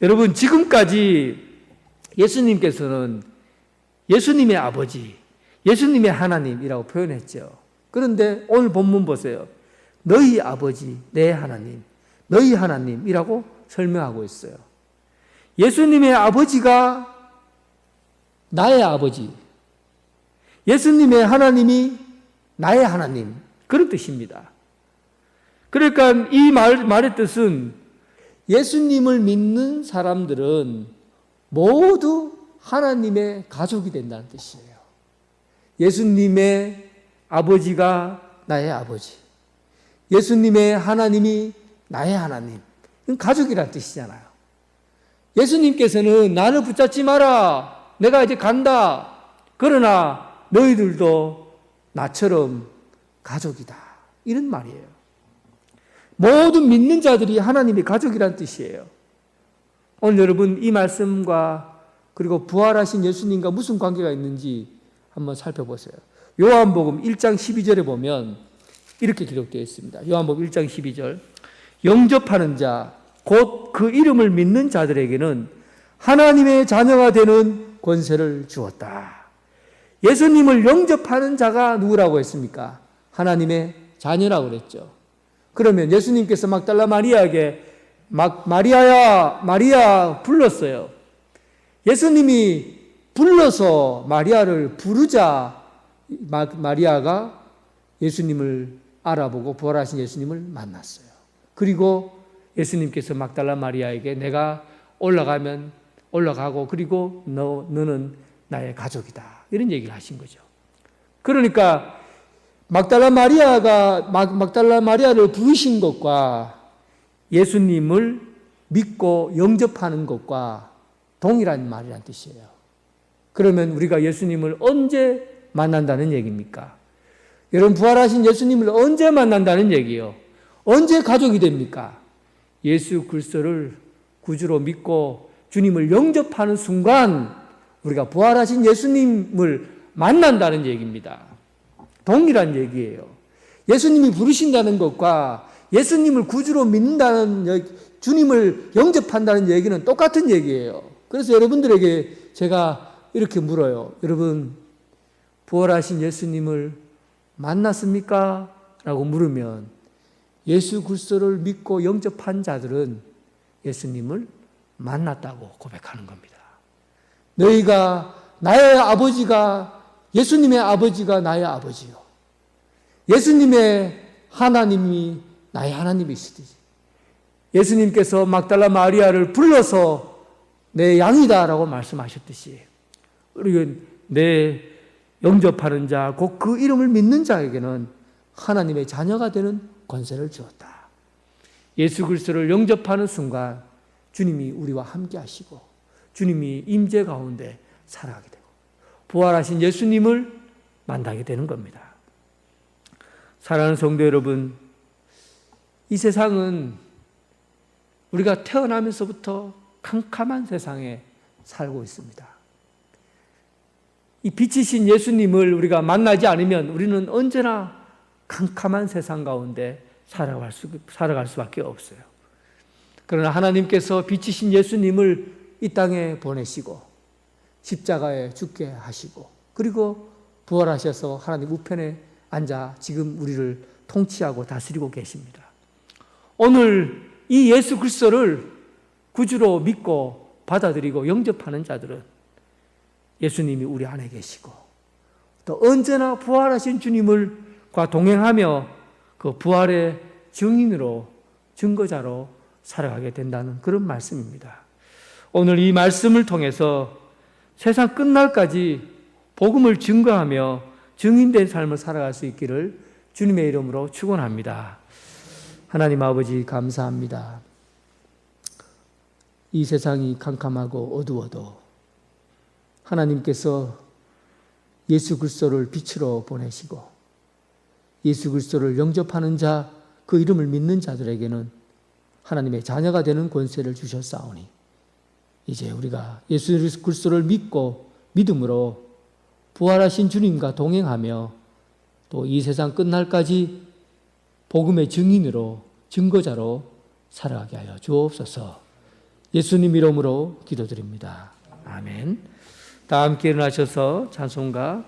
여러분, 지금까지 예수님께서는 예수님의 아버지, 예수님의 하나님이라고 표현했죠. 그런데 오늘 본문 보세요. 너희 아버지, 내 하나님, 너희 하나님이라고 설명하고 있어요. 예수님의 아버지가 나의 아버지, 예수님의 하나님이 나의 하나님, 그런 뜻입니다. 그러니까 이 말의 뜻은 예수님을 믿는 사람들은 모두 하나님의 가족이 된다는 뜻이에요. 예수님의 아버지가 나의 아버지, 예수님의 하나님이 나의 하나님, 이건 가족이라는 뜻이잖아요. 예수님께서는 나를 붙잡지 마라, 내가 이제 간다, 그러나 너희들도 나처럼 가족이다, 이런 말이에요. 모든 믿는 자들이 하나님의 가족이라는 뜻이에요. 오늘 여러분, 이 말씀과 그리고 부활하신 예수님과 무슨 관계가 있는지 한번 살펴보세요. 요한복음 1장 12절에 보면 이렇게 기록되어 있습니다. 요한복음 1장 12절. 영접하는 자, 곧 그 이름을 믿는 자들에게는 하나님의 자녀가 되는 권세를 주었다. 예수님을 영접하는 자가 누구라고 했습니까? 하나님의 자녀라고 그랬죠. 그러면 예수님께서 막달라 마리아에게 마리아야, 마리아 불렀어요. 예수님이 불러서 마리아를 부르자 마리아가 예수님을 알아보고 부활하신 예수님을 만났어요. 그리고 예수님께서 막달라 마리아에게 내가 올라가고 그리고 너는 나의 가족이다, 이런 얘기를 하신 거죠. 그러니까 막달라 마리아를 부르신 것과 예수님을 믿고 영접하는 것과 동일한 말이란 뜻이에요. 그러면 우리가 예수님을 언제 만난다는 얘기입니까? 여러분, 부활하신 예수님을 언제 만난다는 얘기예요? 언제 가족이 됩니까? 예수 그리스도를 구주로 믿고 주님을 영접하는 순간 우리가 부활하신 예수님을 만난다는 얘기입니다. 동일한 얘기예요. 예수님이 부르신다는 것과 예수님을 구주로 믿는다는, 주님을 영접한다는 얘기는 똑같은 얘기예요. 그래서 여러분들에게 제가 이렇게 물어요. 여러분, 부활하신 예수님을 만났습니까? 라고 물으면 예수 그리스도를 믿고 영접한 자들은 예수님을 만났다고 고백하는 겁니다. 너희가 나의 아버지가, 예수님의 아버지가 나의 아버지요, 예수님의 하나님이 나의 하나님이시듯이 예수님께서 막달라 마리아를 불러서 내 양이다라고 말씀하셨듯이 우리는 내 영접하는 자, 곧 그 이름을 믿는 자에게는 하나님의 자녀가 되는 권세를 주었다. 예수 그리스도를 영접하는 순간 주님이 우리와 함께 하시고 주님이 임재 가운데 살아가게 되고 부활하신 예수님을 만나게 되는 겁니다. 사랑하는 성도 여러분, 이 세상은 우리가 태어나면서부터 캄캄한 세상에 살고 있습니다. 이 빛이신 예수님을 우리가 만나지 않으면 우리는 언제나 캄캄한 세상 가운데 살아갈 수밖에 없어요. 그러나 하나님께서 빛이신 예수님을 이 땅에 보내시고 십자가에 죽게 하시고 그리고 부활하셔서 하나님 우편에 앉아 지금 우리를 통치하고 다스리고 계십니다. 오늘 이 예수 그리스도를 구주로 믿고 받아들이고 영접하는 자들은 예수님이 우리 안에 계시고 또 언제나 부활하신 주님과 동행하며 그 부활의 증인으로 증거자로 살아가게 된다는 그런 말씀입니다. 오늘 이 말씀을 통해서 세상 끝날까지 복음을 증거하며 증인된 삶을 살아갈 수 있기를 주님의 이름으로 축원합니다. 하나님 아버지 감사합니다. 이 세상이 캄캄하고 어두워도 하나님께서 예수 그리스도를 빛으로 보내시고 예수 그리스도를 영접하는 자, 그 이름을 믿는 자들에게는 하나님의 자녀가 되는 권세를 주셨사오니 이제 우리가 예수 그리스도를 믿고 믿음으로 부활하신 주님과 동행하며 또 이 세상 끝날까지 복음의 증인으로 증거자로 살아가게 하여 주옵소서. 예수님 이름으로 기도드립니다. 아멘. 다 함께 일어나셔서 찬송가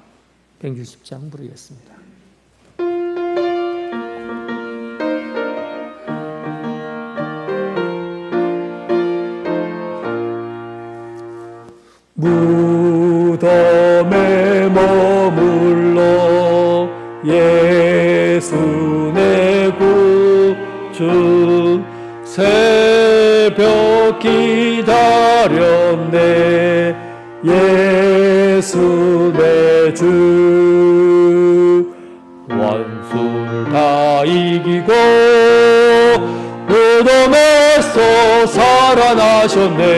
160장 부르겠습니다. 무덤에 머물러 예수 내 구주 새벽 기다렸네 예수 내 주 원수를 다 이기고 무덤에서 살아나셨네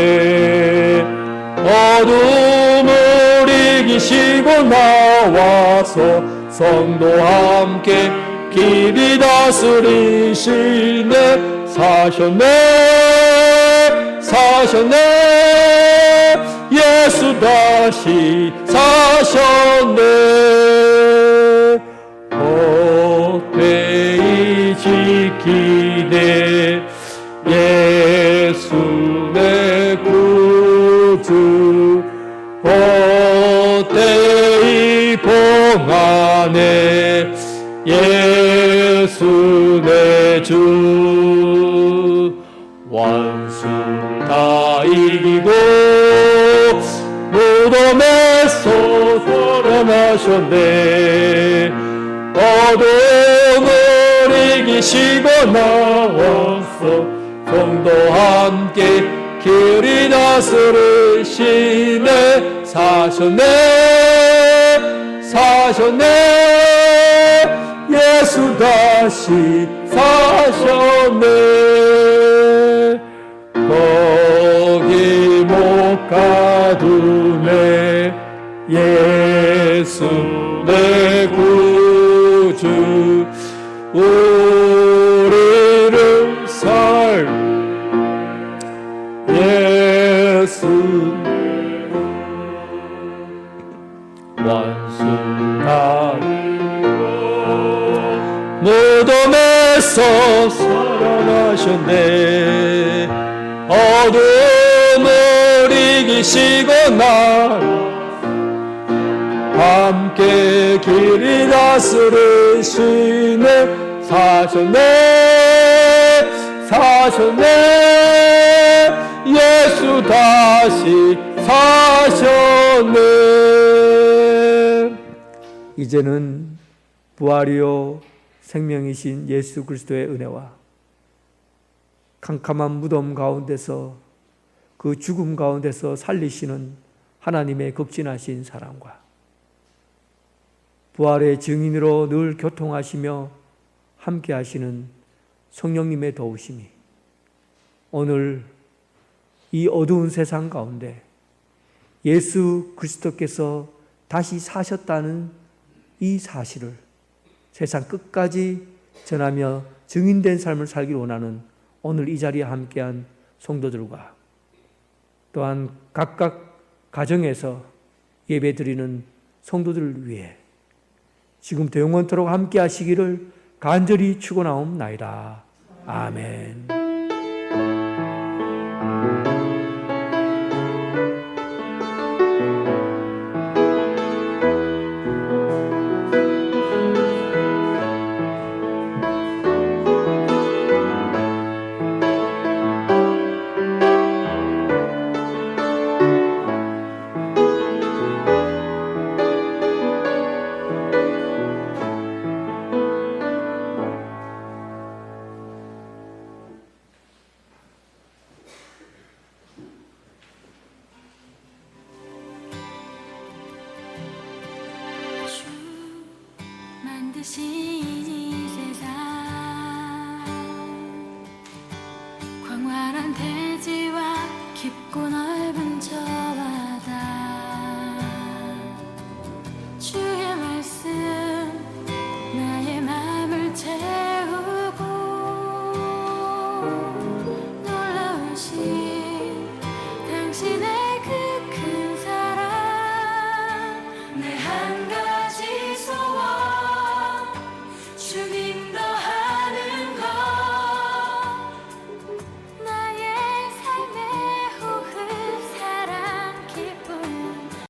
어둠을 이기시고 나와서 성도와 함께 길이 다스리시네 사셨네 예수 다시 사셨네 헛되이 지키네 예수 내 구주 헛되이 봉하네 예수 내 주 원수 다 이기고 무덤에서 살아나셨네 어둠을 이기시고 나와서 성도와 함께 길이 다스리시네 사셨네 예수 다시 사셨네 거기 못 가두네 예수 내 구주 우리를 살 예수 원수 다 무덤에서 살아나셨네 어둠을 이기시고 날 함께 길이 다스리시네 사셨네 예수 다시 사셨네 이제는 부활이요 생명이신 예수 그리스도의 은혜와 캄캄한 무덤 가운데서 그 죽음 가운데서 살리시는 하나님의 극진하신 사랑과 부활의 증인으로 늘 교통하시며 함께 하시는 성령님의 도우심이 오늘 이 어두운 세상 가운데 예수 그리스도께서 다시 사셨다는 이 사실을 세상 끝까지 전하며 증인된 삶을 살기를 원하는 오늘 이 자리에 함께한 성도들과 또한 각각 가정에서 예배드리는 성도들을 위해 지금부터 영원토록 함께 하시기를 간절히 축원하옵나이다. 아멘. 다시